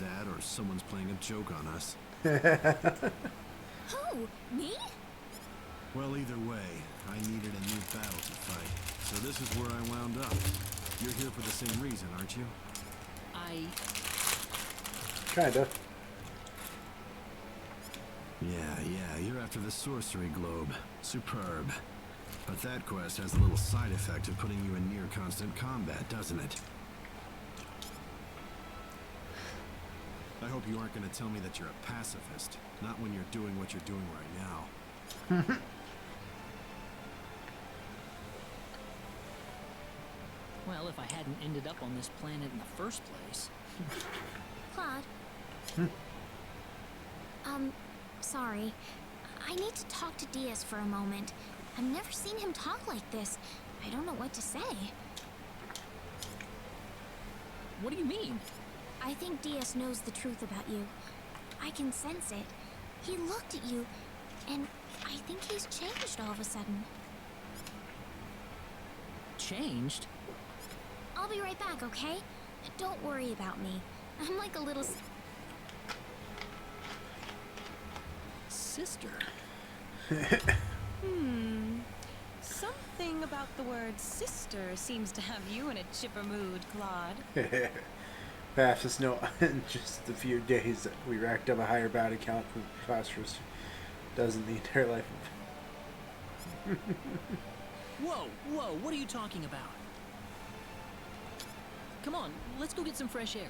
That or someone's playing a joke on us. who? Me? Well, either way, I needed a new battle to fight. So this is where I wound up. You're here for the same reason, aren't you? Kinda. Yeah, you're after the sorcery globe. Superb. But that quest has a little side effect of putting you in near constant combat, doesn't it? I hope you aren't going to tell me that you're a pacifist. Not when you're doing what you're doing right now. Well, if I hadn't ended up on this planet in the first place. Claude? Sorry. I need to talk to Diaz for a moment. I've never seen him talk like this. I don't know what to say. What do you mean? I think Diaz knows the truth about you. I can sense it. He looked at you, and I think he's changed all of a sudden. Changed? I'll be right back, okay? Don't worry about me. I'm like a little... Sister? Something about the word sister seems to have you in a chipper mood, Claude. Fastest note in just a few days, we racked up a higher bounty count than Phosphorus does in the entire life of... Whoa, what are you talking about? Come on, let's go get some fresh air.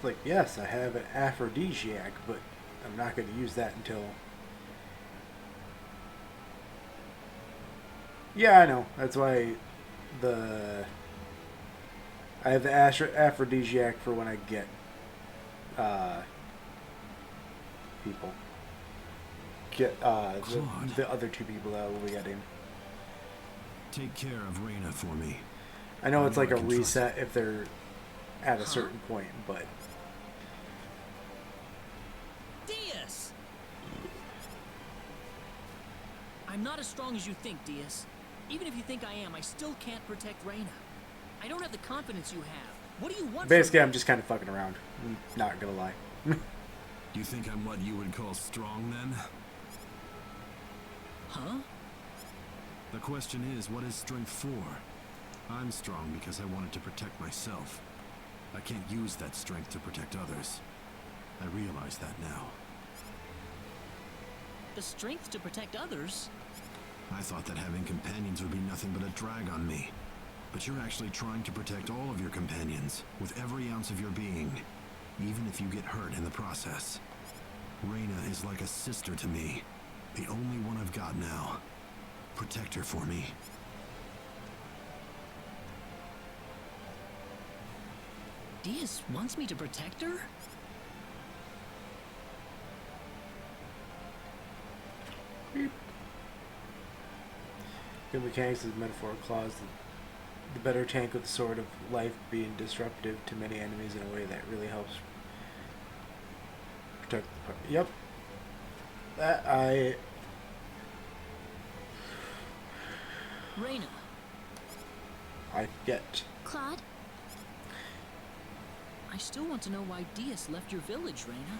Like, yes, I have an aphrodisiac, but I'm not going to use that until... Yeah, I know. That's why I have the aphrodisiac for when I get people. Get the other two people that I will be getting. Take care of Reyna for me. I know it's like a I can trust reset if they're at a certain point, but Diaz! I'm not as strong as you think, Diaz. Even if you think I am, I still can't protect Reyna. I don't have the confidence you have. What do you want basically from I'm just kind of fucking around. I'm not gonna lie. You think I'm what you would call strong, then? Huh? The question is, what is strength for? I'm strong because I wanted to protect myself. I can't use that strength to protect others. I realize that now. The strength to protect others? I thought that having companions would be nothing but a drag on me. But you're actually trying to protect all of your companions, with every ounce of your being, even if you get hurt in the process. Reyna is like a sister to me, the only one I've got now. Protect her for me. Diaz wants me to protect her? Good mechanics is a metaphorical clause. The better tank with the sword of life being disruptive to many enemies in a way that really helps protect the part. Yep. That Reyna, I get. Claude? I still want to know why Diaz left your village, Reyna.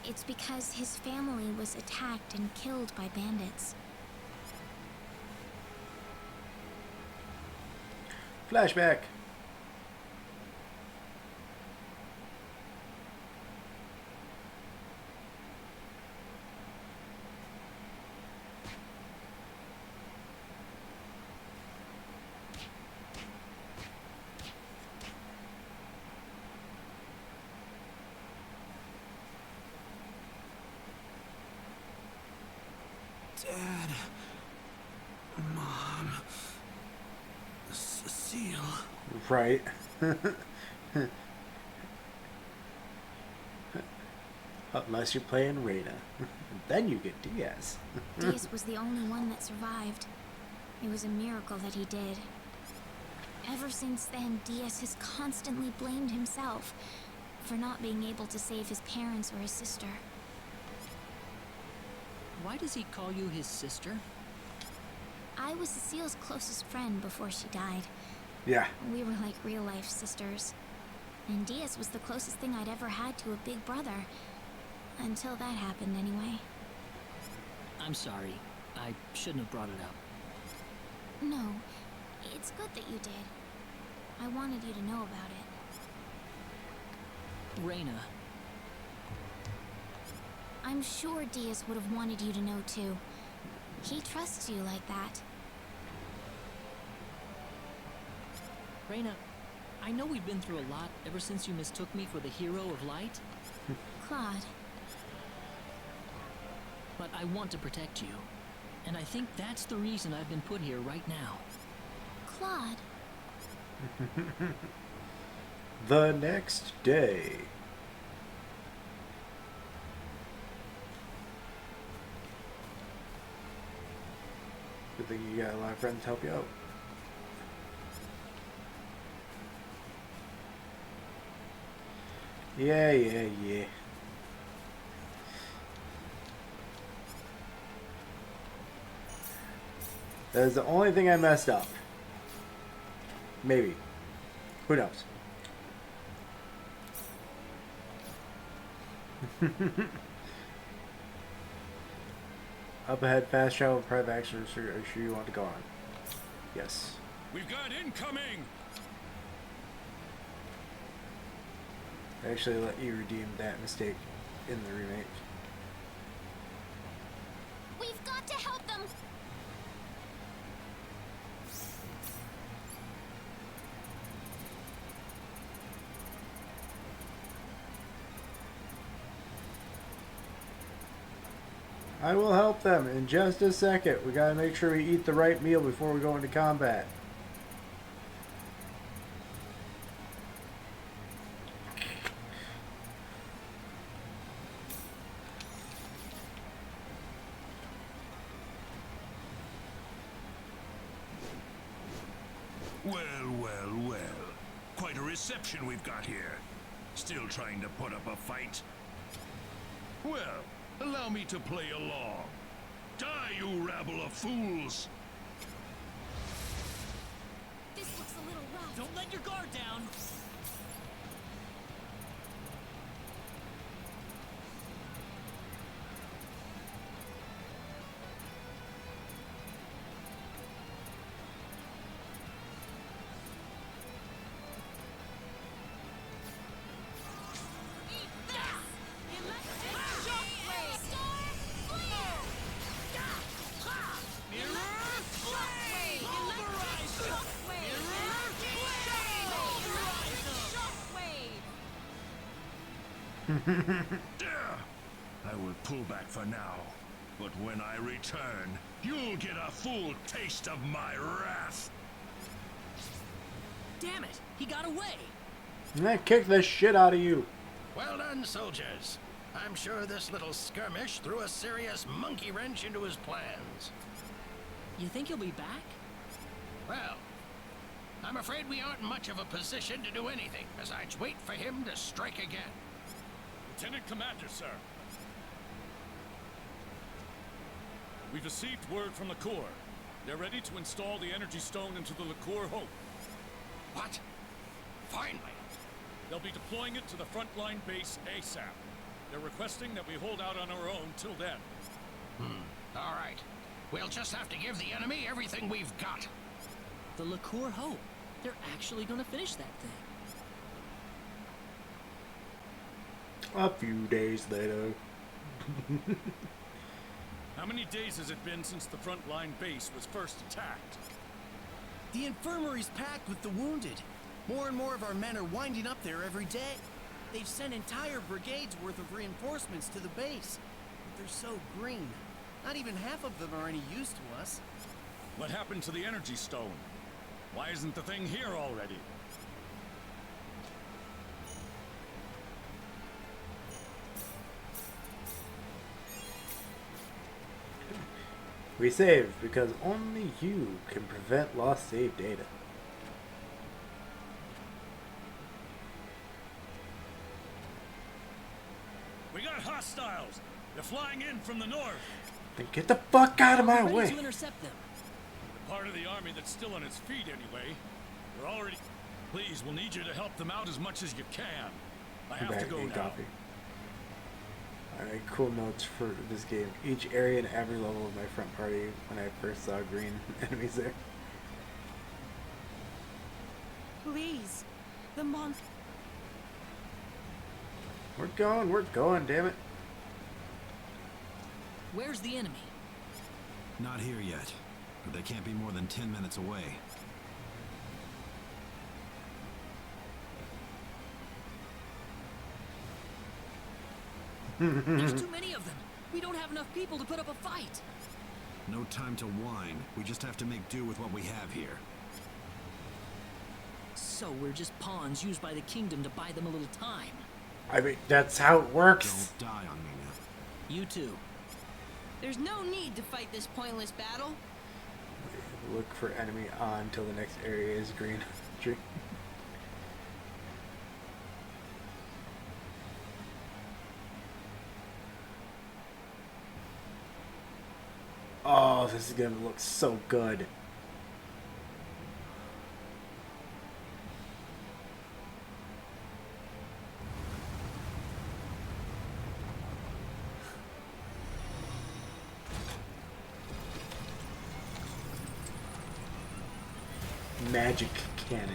It's because his family was attacked and killed by bandits. Flashback. Dad. Mom. Cecile. Right. Unless you're playing Reyna. Then you get Diaz. Diaz was the only one that survived. It was a miracle that he did. Ever since then, Diaz has constantly blamed himself for not being able to save his parents or his sister. Why does he call you his sister? I was Cecile's closest friend before she died. Yeah. We were like real-life sisters. And Diaz was the closest thing I'd ever had to a big brother. Until that happened, anyway. I'm sorry. I shouldn't have brought it up. No, it's good that you did. I wanted you to know about it. Reyna, I'm sure Diaz would have wanted you to know, too. He trusts you like that. Reyna, I know we've been through a lot ever since you mistook me for the hero of light, Claude, but I want to protect you. And I think that's the reason I've been put here right now. Claude, The next day. Good thing you got a lot of friends to help you out. Yeah. That is the only thing I messed up. Maybe. Who knows? Up ahead, fast travel, private action. Are you sure you want to go on? Yes. We've got incoming! I actually let you redeem that mistake in the remake. we've got to help them! I will help them in just a second. We gotta make sure we eat the right meal before we go into combat. Well, well, well. Quite a reception we've got here. Still trying to put up a fight? Well, allow me to play along. Die, you rabble of fools! This looks a little rough. Don't let your guard down. I will pull back for now, but when I return, you'll get a full taste of my wrath. Damn it, he got away. Kick the shit out of you. Well done, soldiers. I'm sure this little skirmish threw a serious monkey wrench into his plans. You think he'll be back? Well, I'm afraid we aren't in much of a position to do anything besides wait for him to strike again. Lieutenant Commander, sir. We've received word from the Corps. They're ready to install the Energy Stone into the Liqueur Hope. What? Finally. They'll be deploying it to the frontline base ASAP. They're requesting that we hold out on our own till then. All right. We'll just have to give the enemy everything we've got. The Liqueur Hope. They're actually gonna finish that thing. A few days later. How many days has it been since the frontline base was first attacked? The infirmary's packed with the wounded. More and more of our men are winding up there every day. They've sent entire brigades worth of reinforcements to the base. But they're so green. Not even half of them are any use to us. What happened to the Energy Stone? Why isn't the thing here already? We save because only you can prevent lost save data. We got hostiles! They're flying in from the north! Then get the fuck out of my Ready way. to intercept them. The part of the army that's still on its feet anyway. We're already... Please, we'll need you to help them out as much as you can. I have to Back go in now. copy. Alright, cool notes for this game. Each area and every level of my front party when I first saw green enemies there. Please. The monster. We're going, damn it. Where's the enemy? Not here yet, but they can't be more than 10 minutes away. There's too many of them. We don't have enough people to put up a fight. No time to whine. We just have to make do with what we have here. So we're just pawns used by the kingdom to buy them a little time. I mean, that's how it works. Don't die on me now. You too. There's no need to fight this pointless battle. Look for enemy on until the next area is green. Tree. Oh, this is gonna look so good. Magic cannon.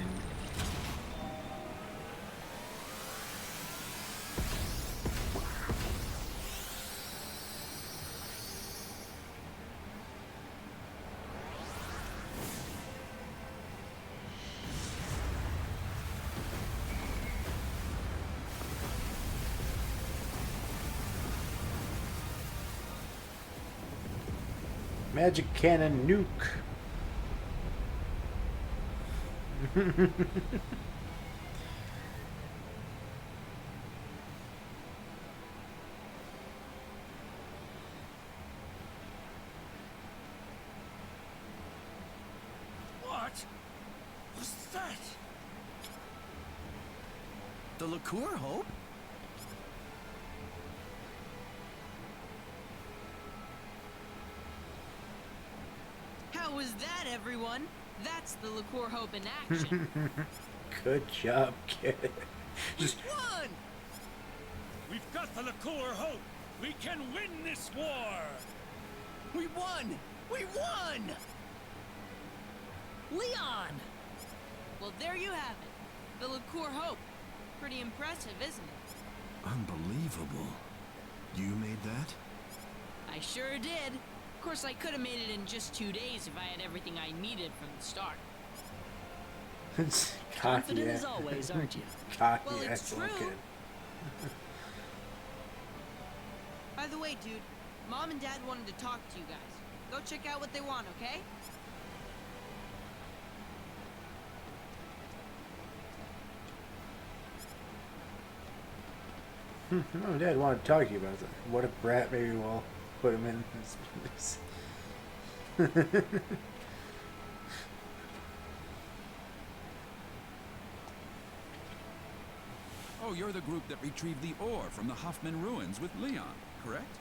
Magic cannon nuke. What? Was that? The liqueur, Hope? How was that, everyone? That's the Liqueur Hope in action. Good job, kid. Just Won! We've got the liqueur Hope. We can win this war. We won! We won! Leon! Well, there you have it. The Liqueur Hope. Pretty impressive, isn't it? Unbelievable. You made that? I sure did. Of course, I could have made it in just 2 days if I had everything I needed from the start. cocky, Confident as always, aren't you? cocky Well, it's excellent true. kid. By the way, dude, Mom and Dad wanted to talk to you guys. Go check out what they want, okay? Oh, Dad wanted to talk to you about it. What a brat. Maybe we'll put him in his... Oh, you're the group that retrieved the ore from the Hoffman ruins with Leon, correct?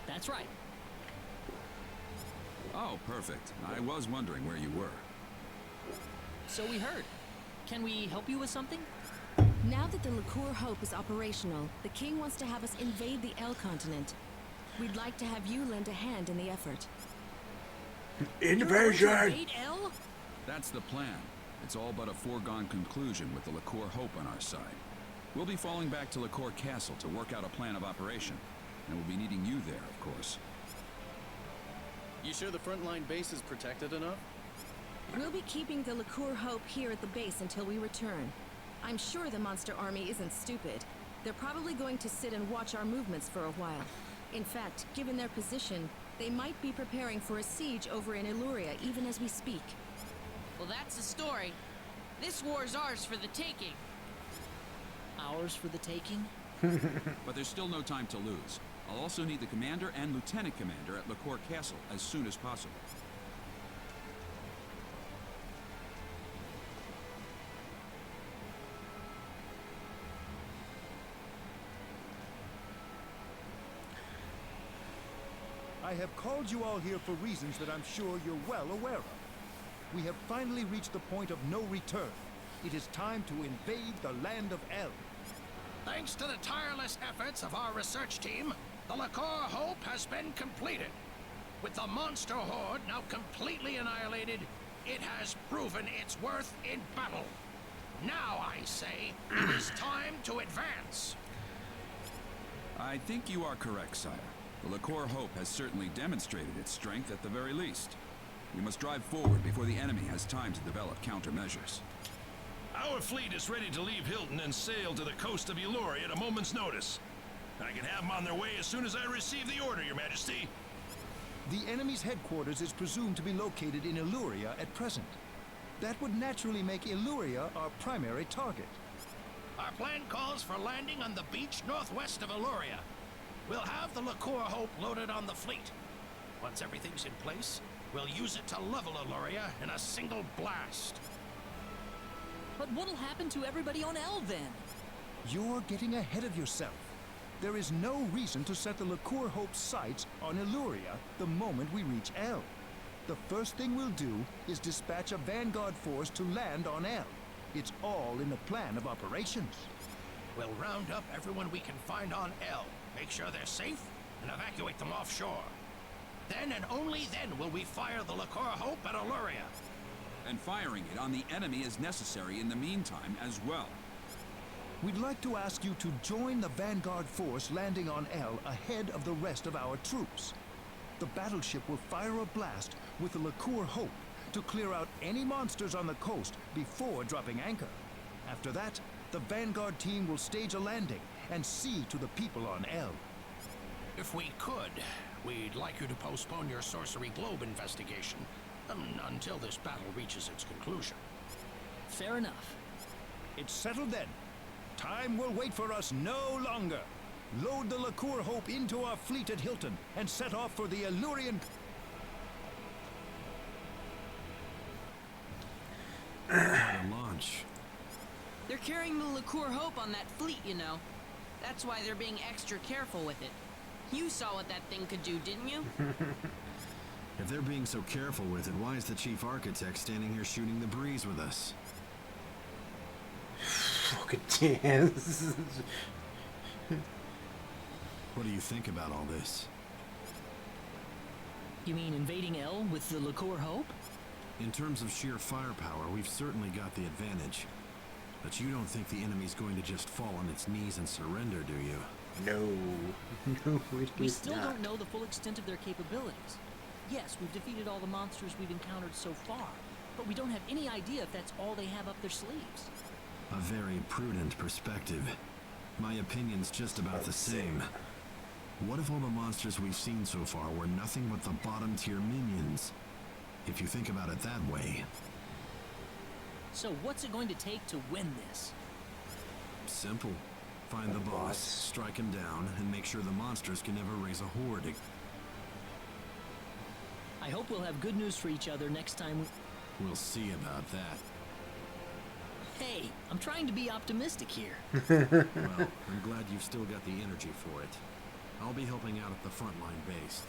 That's right. Oh, perfect. I was wondering where you were. So we heard. Can we help you with something? Now that the Liqueur Hope is operational, the king wants to have us invade the El continent. We'd like to have you lend a hand in the effort. Invasion! Invade L? That's the plan. It's all but a foregone conclusion with the Liqueur Hope on our side. We'll be falling back to Liqueur Castle to work out a plan of operation. And we'll be needing you there, of course. You sure the frontline base is protected enough? We'll be keeping the Liqueur Hope here at the base until we return. I'm sure the monster army isn't stupid. They're probably going to sit and watch our movements for a while. In fact, given their position, they might be preparing for a siege over in Illyria even as we speak. Well, that's the story. This war's ours for the taking. Ours for the taking? But there's still no time to lose. I'll also need the commander and lieutenant commander at Liqueur Castle as soon as possible. I have called you all here for reasons that I'm sure you're well aware of. We have finally reached the point of no return. It is time to invade the land of El. Thanks to the tireless efforts of our research team, the Liqueur Hope has been completed. With the monster horde now completely annihilated, it has proven its worth in battle. Now, I say, it is time to advance. I think you are correct, sire. The Liqueur Hope has certainly demonstrated its strength at the very least. We must drive forward before the enemy has time to develop countermeasures. Our fleet is ready to leave Hilton and sail to the coast of Illyria at a moment's notice. I can have them on their way as soon as I receive the order, Your Majesty. The enemy's headquarters is presumed to be located in Illyria at present. That would naturally make Illyria our primary target. Our plan calls for landing on the beach northwest of Illyria. We'll have the Liqueur Hope loaded on the fleet. Once everything's in place, we'll use it to level Illyria in a single blast. But what'll happen to everybody on El then? You're getting ahead of yourself. There is no reason to set the Liqueur Hope's sights on Illyria the moment we reach El. The first thing we'll do is dispatch a vanguard force to land on El. It's all in the plan of operations. We'll round up everyone we can find on El, make sure they're safe, and evacuate them offshore. Then and only then will we fire the Liqueur Hope at Illyria. And firing it on the enemy is necessary in the meantime as well. We'd like to ask you to join the vanguard force landing on El ahead of the rest of our troops. The battleship will fire a blast with the Liqueur Hope to clear out any monsters on the coast before dropping anchor. After that, the vanguard team will stage a landing and see to the people on El. If we could, we'd like you to postpone your Sorcery Globe investigation until this battle reaches its conclusion. Fair enough. It's settled then. Time will wait for us no longer. Load the Liqueur Hope into our fleet at Hilton and set off for the Illyrian... Quite a launch. They're carrying the Liqueur Hope on that fleet, you know. That's why they're being extra careful with it. You saw what that thing could do, didn't you? If they're being so careful with it, why is the chief architect standing here shooting the breeze with us? Fucking dance. What do you think about all this? You mean invading L with the Liqueur Hope? In terms of sheer firepower, we've certainly got the advantage. But you don't think the enemy's going to just fall on its knees and surrender, do you? No. No, We still don't know the full extent of their capabilities. Yes, we've defeated all the monsters we've encountered so far, but we don't have any idea if that's all they have up their sleeves. A very prudent perspective. My opinion's just about the same. What if all the monsters we've seen so far were nothing but the bottom-tier minions? If you think about it that way. So what's it going to take to win this? Simple. Find the boss, strike him down, and make sure the monsters can never raise a horde. I hope we'll have good news for each other next time. We'll see about that. Hey, I'm trying to be optimistic here. Well, I'm glad you've still got the energy for it. I'll be helping out at the frontline base.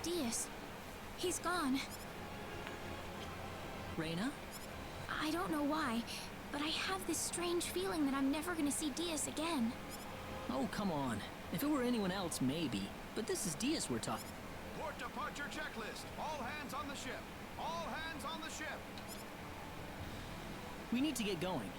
Diaz, he's gone. Reyna? I don't know why, but I have this strange feeling that I'm never gonna see Diaz again. Oh, come on. If it were anyone else, maybe. But this is Diaz we're talking. Port departure checklist. All hands on the ship. All hands on the ship. We need to get going.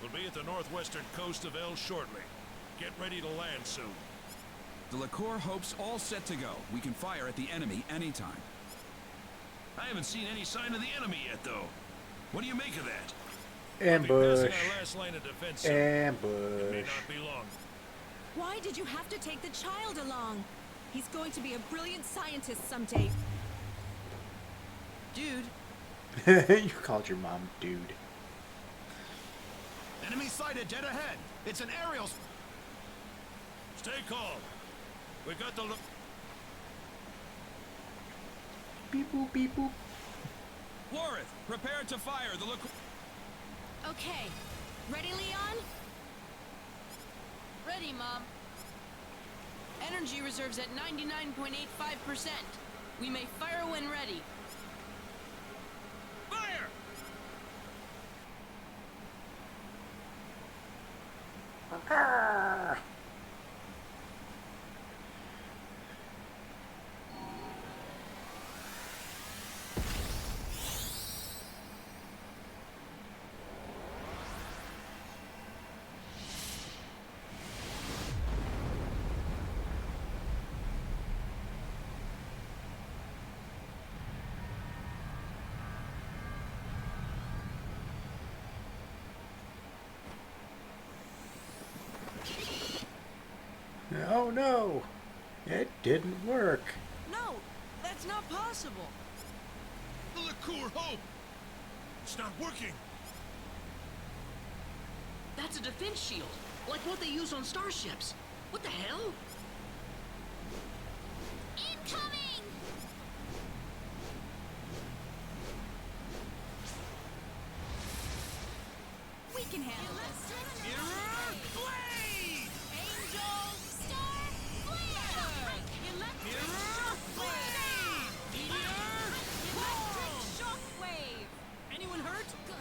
We'll be at the northwestern coast of El shortly. Get ready to land soon. The Liqueur Hope's all set to go. We can fire at the enemy anytime. I haven't seen any sign of the enemy yet, though. What do you make of that? Ambush. We'll be passing our last line of defense soon. It may Ambush. not be long. Why did you have to take the child along? He's going to be a brilliant scientist someday. Dude, You called your mom dude. Enemy sighted dead ahead. It's an aerial. Stay calm. We got the look. Beep boop, beep boop. Lorith, prepare to fire the Liqueur. Okay. Ready, Leon? ready, Mom. Energy reserves at 99.85%. We may fire when ready. Fire! Oh no! It didn't work. No, that's not possible. The Liqueur Hope! It's not working. That's a defense shield, like what they use on starships. What the hell? Incoming! We can handle this. Mirror Blade! Angel Star Flare! Electric Mirror Blade! Electric Shockwave! Anyone hurt? Good.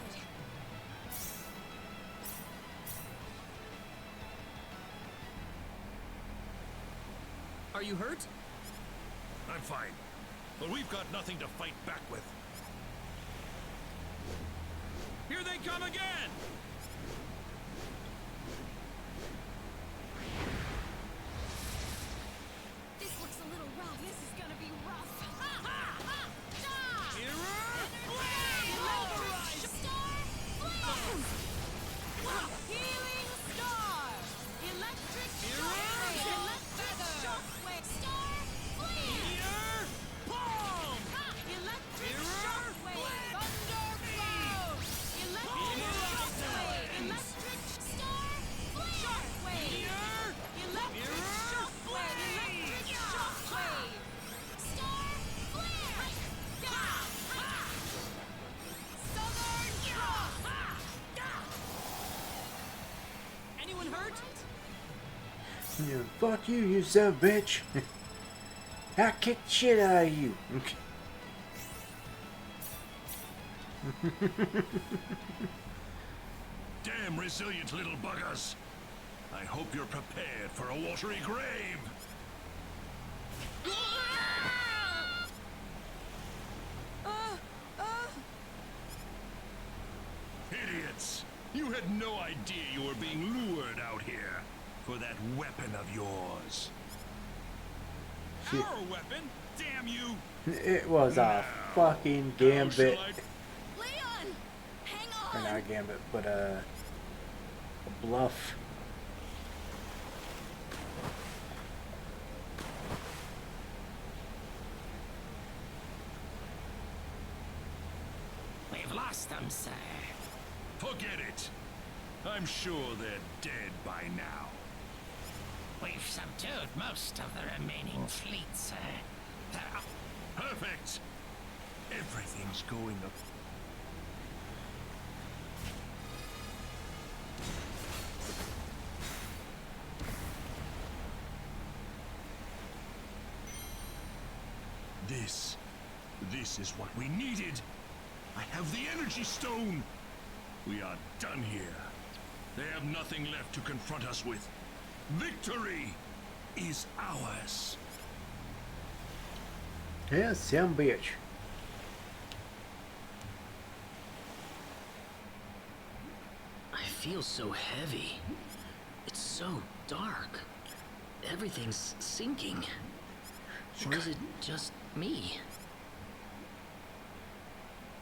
Are you hurt? I'm fine. But we've got nothing to fight back with. Here they come again! This looks a little rough. This is gonna be rough. Mirror Electric Star Flare! Healing Star! Electric Star Yeah, fuck you, you son of a bitch. I kicked the shit out of you. Damn resilient little buggers. I hope you're prepared for a watery grave. Idiots! You had no idea you were being lured out here for that weapon of yours. Our weapon? Damn you! It was a fucking gambit. Leon! Hang on! Or not a gambit, but a bluff. We've lost them, sir. Forget it. I'm sure they're dead by now. We've subdued most of the remaining fleet, sir. Perfect. Everything's going up. This is what we needed. I have the energy stone. We are done here. They have nothing left to confront us with. Victory is ours. Yeah, some bitch. I feel so heavy. It's so dark. Everything's sinking. Or is it just me?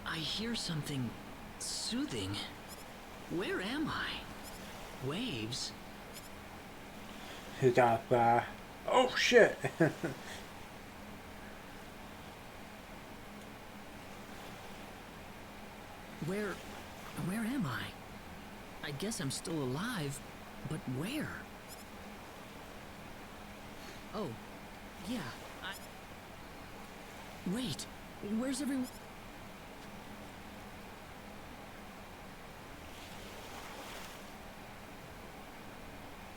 I hear something soothing. Where am I? Waves? Oh shit! Where am I? I guess I'm still alive, but where? Oh, yeah, Wait, where's everyone?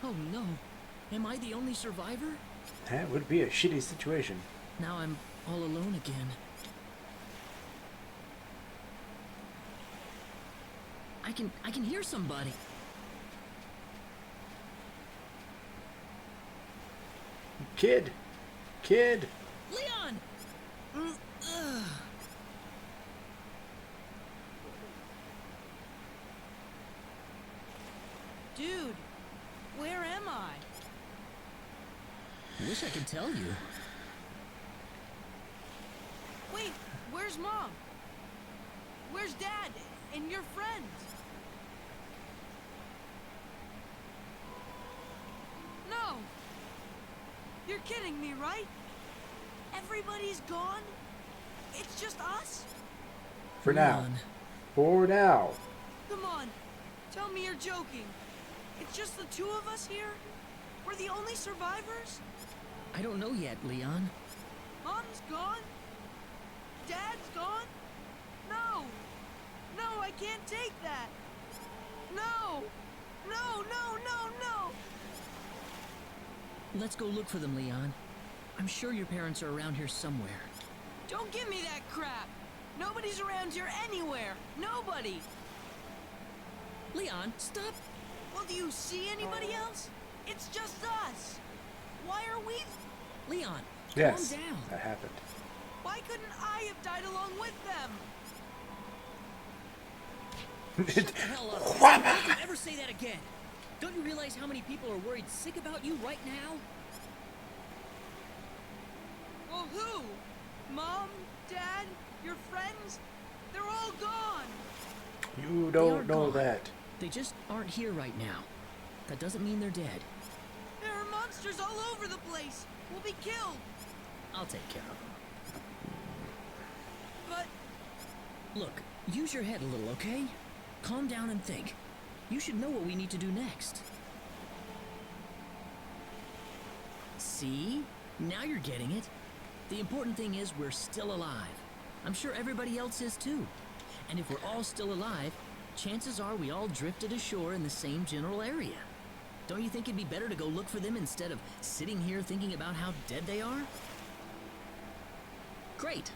Oh no, am I the only survivor? That would be a shitty situation. Now I'm all alone again. I can hear somebody. Kid! Leon! Dude, where am I? Wish I could tell you. Wait, where's Mom? Where's Dad and your friends? No! You're kidding me, right? Everybody's gone? It's just us? For now. For now. Come on, tell me you're joking. It's just the two of us here? We're the only survivors? I don't know yet, Leon. Mom's gone? Dad's gone? No! No, I can't take that! No! No, no, no, no! Let's go look for them, Leon. I'm sure your parents are around here somewhere. Don't give me that crap! Nobody's around here anywhere! Nobody! Leon, stop! Well, do you see anybody else? It's just us! Why are we... Leon, Yes, calm down. that happened. Why couldn't I have died along with them? Shut the hell up. Don't you ever say that again. Don't you realize how many people are worried sick about you right now? Well, who? Mom? Dad? Your friends? They're all gone! You They don't aren't know gone. that. They just aren't here right now. That doesn't mean they're dead. There are monsters all over the place! We'll be killed! I'll take care of them. But... Look, use your head a little, okay? Calm down and think. You should know what we need to do next. See? Now you're getting it. The important thing is we're still alive. I'm sure everybody else is too. And if we're all still alive, chances are we all drifted ashore in the same general area. Don't you think it'd be better to go look for them instead of sitting here thinking about how dead they are? Great.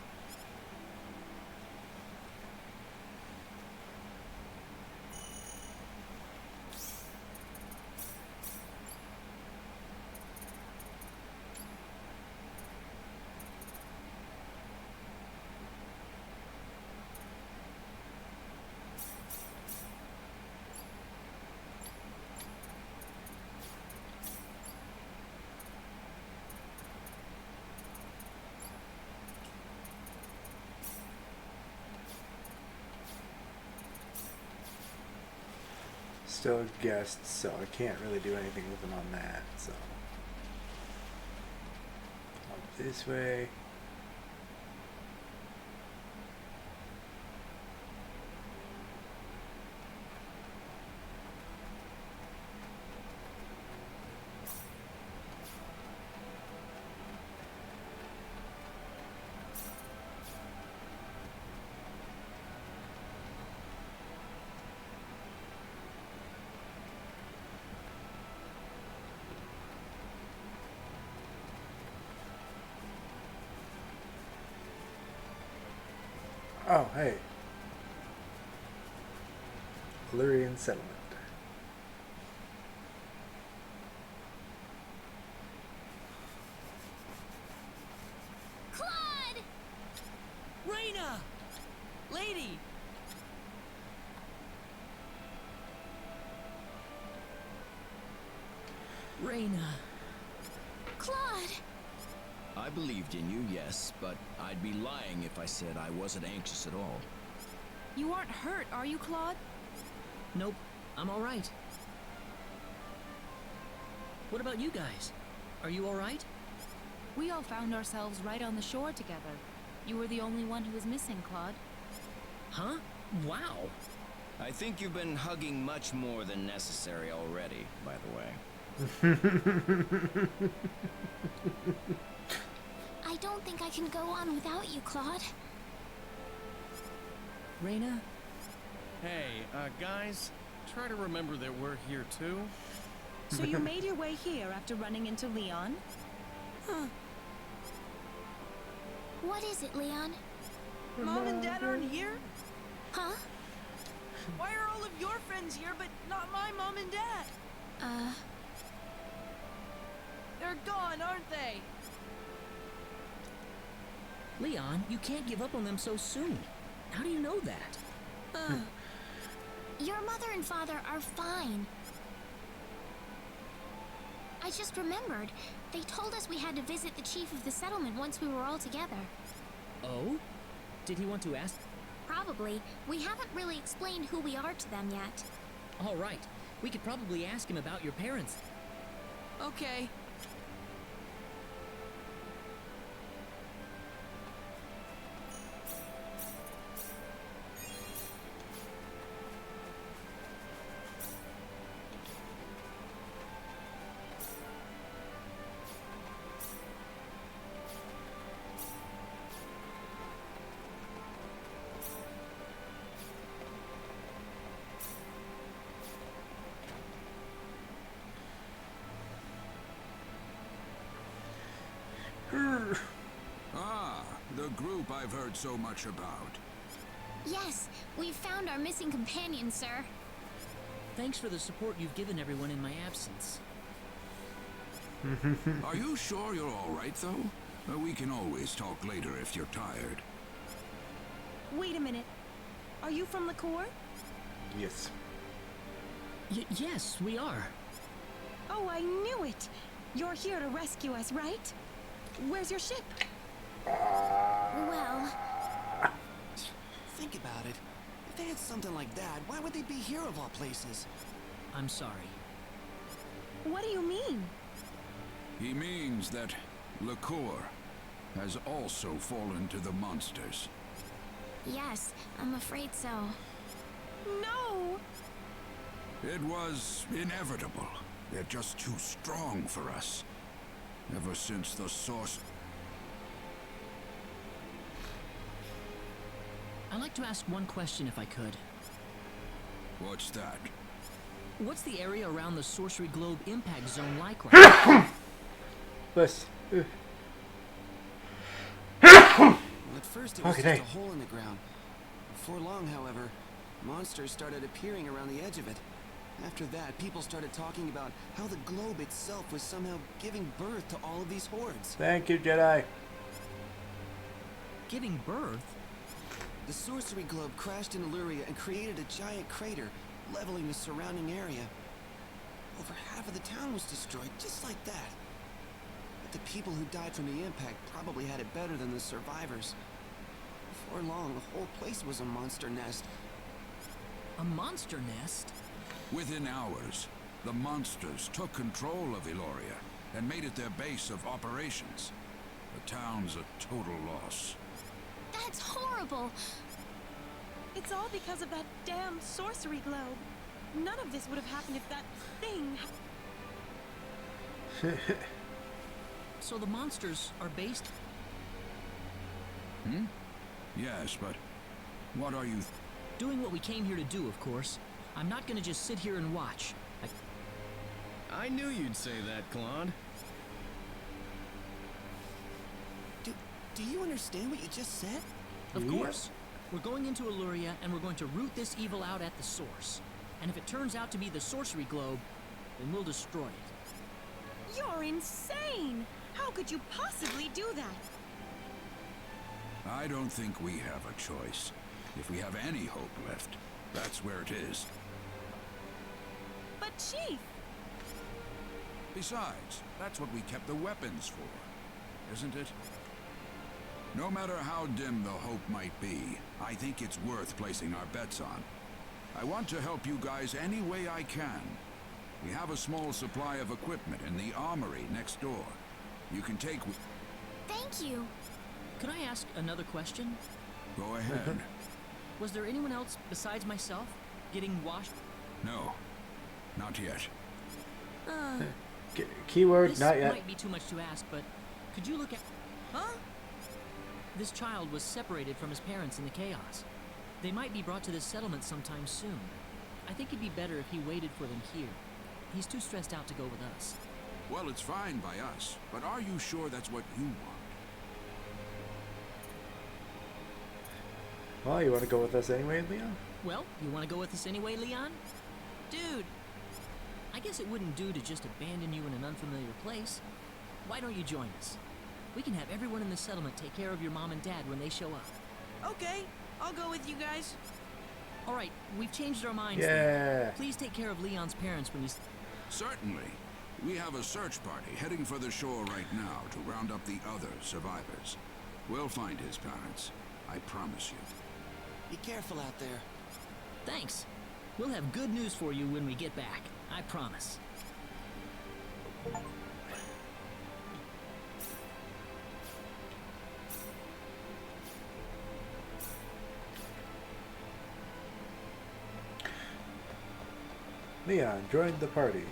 Still a guest, so I can't really do anything with them on that, so. Up this way. Oh, hey. Illyrian settlement. Claude! Reyna! Lady! Reyna. Claude! I believed in you, yes, but I'd be lying if I said I wasn't anxious at all. You aren't hurt, are you, Claude? Nope, I'm all right. What about you guys? Are you all right? We all found ourselves right on the shore together. You were the only one who was missing, Claude. Huh? Wow. I think you've been hugging much more than necessary already, by the way. I don't think I can go on without you, Claude. Reyna? Hey, guys, try to remember that we're here too. So you made your way here after running into Leon? Huh. What is it, Leon? Mom and Dad aren't here? Huh? Why are all of your friends here, but not my mom and dad? They're gone, aren't they? Leon, you can't give up on them so soon. How do you know that? Your mother and father are fine. I just remembered. They told us we had to visit the chief of the settlement once we were all together. Oh? Did he want to ask? Probably. We haven't really explained who we are to them yet. All right. We could probably ask him about your parents. Okay. Ah, the group I've heard so much about. Yes, we've found our missing companion, sir. Thanks for the support you've given everyone in my absence. Are you sure you're all right, though? We can always talk later if you're tired. Wait a minute. Are you from LaCour? Yes. Yes, we are. Oh, I knew it! You're here to rescue us, right? Where's your ship? Well... Think about it. If they had something like that, why would they be here of all places? I'm sorry. What do you mean? He means that LaCour has also fallen to the monsters. Yes, I'm afraid so. No! It was inevitable. They're just too strong for us. Ever since the source... I'd like to ask one question if I could. What's that? What's the area around the Sorcery Globe impact zone like right now? Bless. Well, at first it was just a hole in the ground. Before long, however, monsters started appearing around the edge of it. After that, people started talking about how the globe itself was somehow giving birth to all of these hordes. Thank you, Jedi. Giving birth? The sorcery globe crashed in Illyria and created a giant crater, leveling the surrounding area. Over half of the town was destroyed, just like that. But the people who died from the impact probably had it better than the survivors. Before long, the whole place was a monster nest. A monster nest? Within hours, the monsters took control of Eloria and made it their base of operations. The town's a total loss. That's horrible. It's all because of that damn sorcery globe. None of this would have happened if that thing... So the monsters are based... Hmm? Yes, but what are you... Doing what we came here to do, of course. I'm not gonna just sit here and watch. I knew you'd say that, Claude. Do you understand what you just said? Of course. We're going into Illyria, and we're going to root this evil out at the source. And if it turns out to be the Sorcery Globe, then we'll destroy it. You're insane! How could you possibly do that? I don't think we have a choice. If we have any hope left, that's where it is. But Chief! Besides, that's what we kept the weapons for, isn't it? No matter how dim the hope might be, I think it's worth placing our bets on. I want to help you guys any way I can. We have a small supply of equipment in the armory next door. You can take... Thank you. Could I ask another question? Go ahead. Was there anyone else besides myself getting washed? No, not yet. Keyword, this not yet. Might be too much to ask, but could you look at... Huh? This child was separated from his parents in the chaos. They might be brought to this settlement sometime soon. I think it'd be better if he waited for them here. He's too stressed out to go with us. Well, it's fine by us, but are you sure that's what you want? Well, you want to go with us anyway, Leon? Well, you want to go with us anyway, Leon? Dude, I guess it wouldn't do to just abandon you in an unfamiliar place. Why don't you join us? We can have everyone in the settlement take care of your mom and dad when they show up. Okay, I'll go with you guys. All right, we've changed our minds. Yeah. Then. Please take care of Leon's parents when he's... Certainly. We have a search party heading for the shore right now to round up the other survivors. We'll find his parents. I promise you. Be careful out there. Thanks. We'll have good news for you when we get back. I promise. Leon, join the party.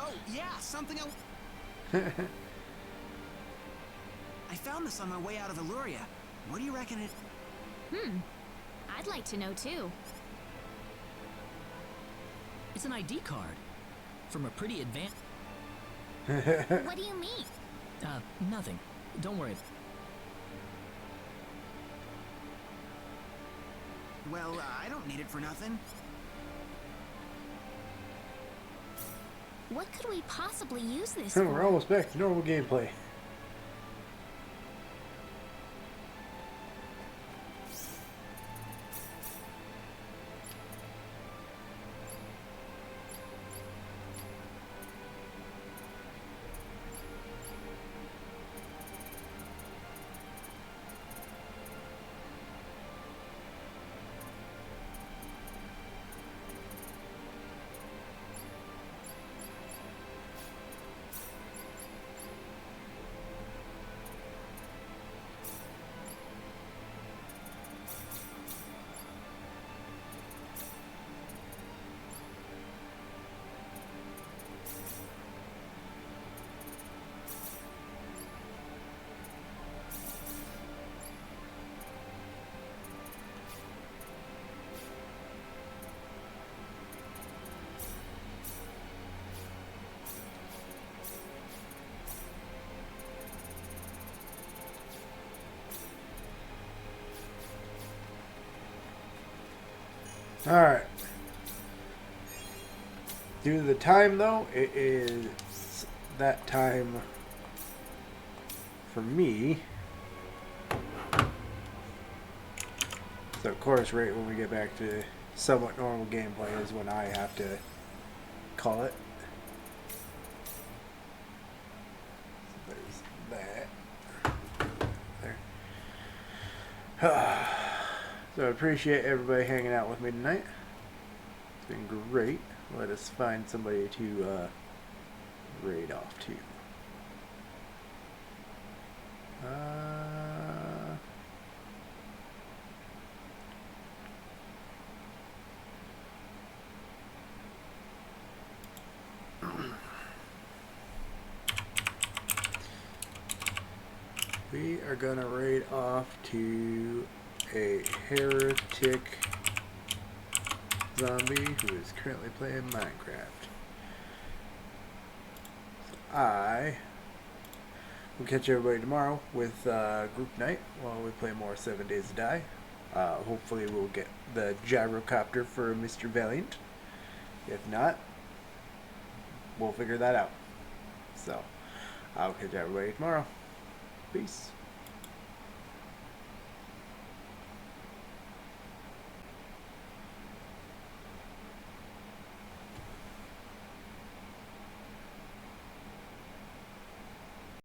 Oh, yeah, something I found this on my way out of Illyria. What do you reckon it... I'd like to know too. It's an ID card. From a pretty advanced... What do you mean? Nothing. Don't worry. Well, I don't need it for nothing. What could we possibly use this We're for? almost back to normal gameplay. Alright. Due to the time, though, it is that time for me. So, of course, right when we get back to somewhat normal gameplay is when I have to call it. So there's that. There. So I appreciate everybody hanging out with me tonight. It's been great. Let us find somebody to raid off to. We are gonna raid off to a heretic zombie who is currently playing Minecraft. So I will catch everybody tomorrow with group night while we play more 7 Days to Die. Hopefully we'll get the gyrocopter for Mr. Valiant. If not, we'll figure that out. So I'll catch everybody tomorrow. Peace.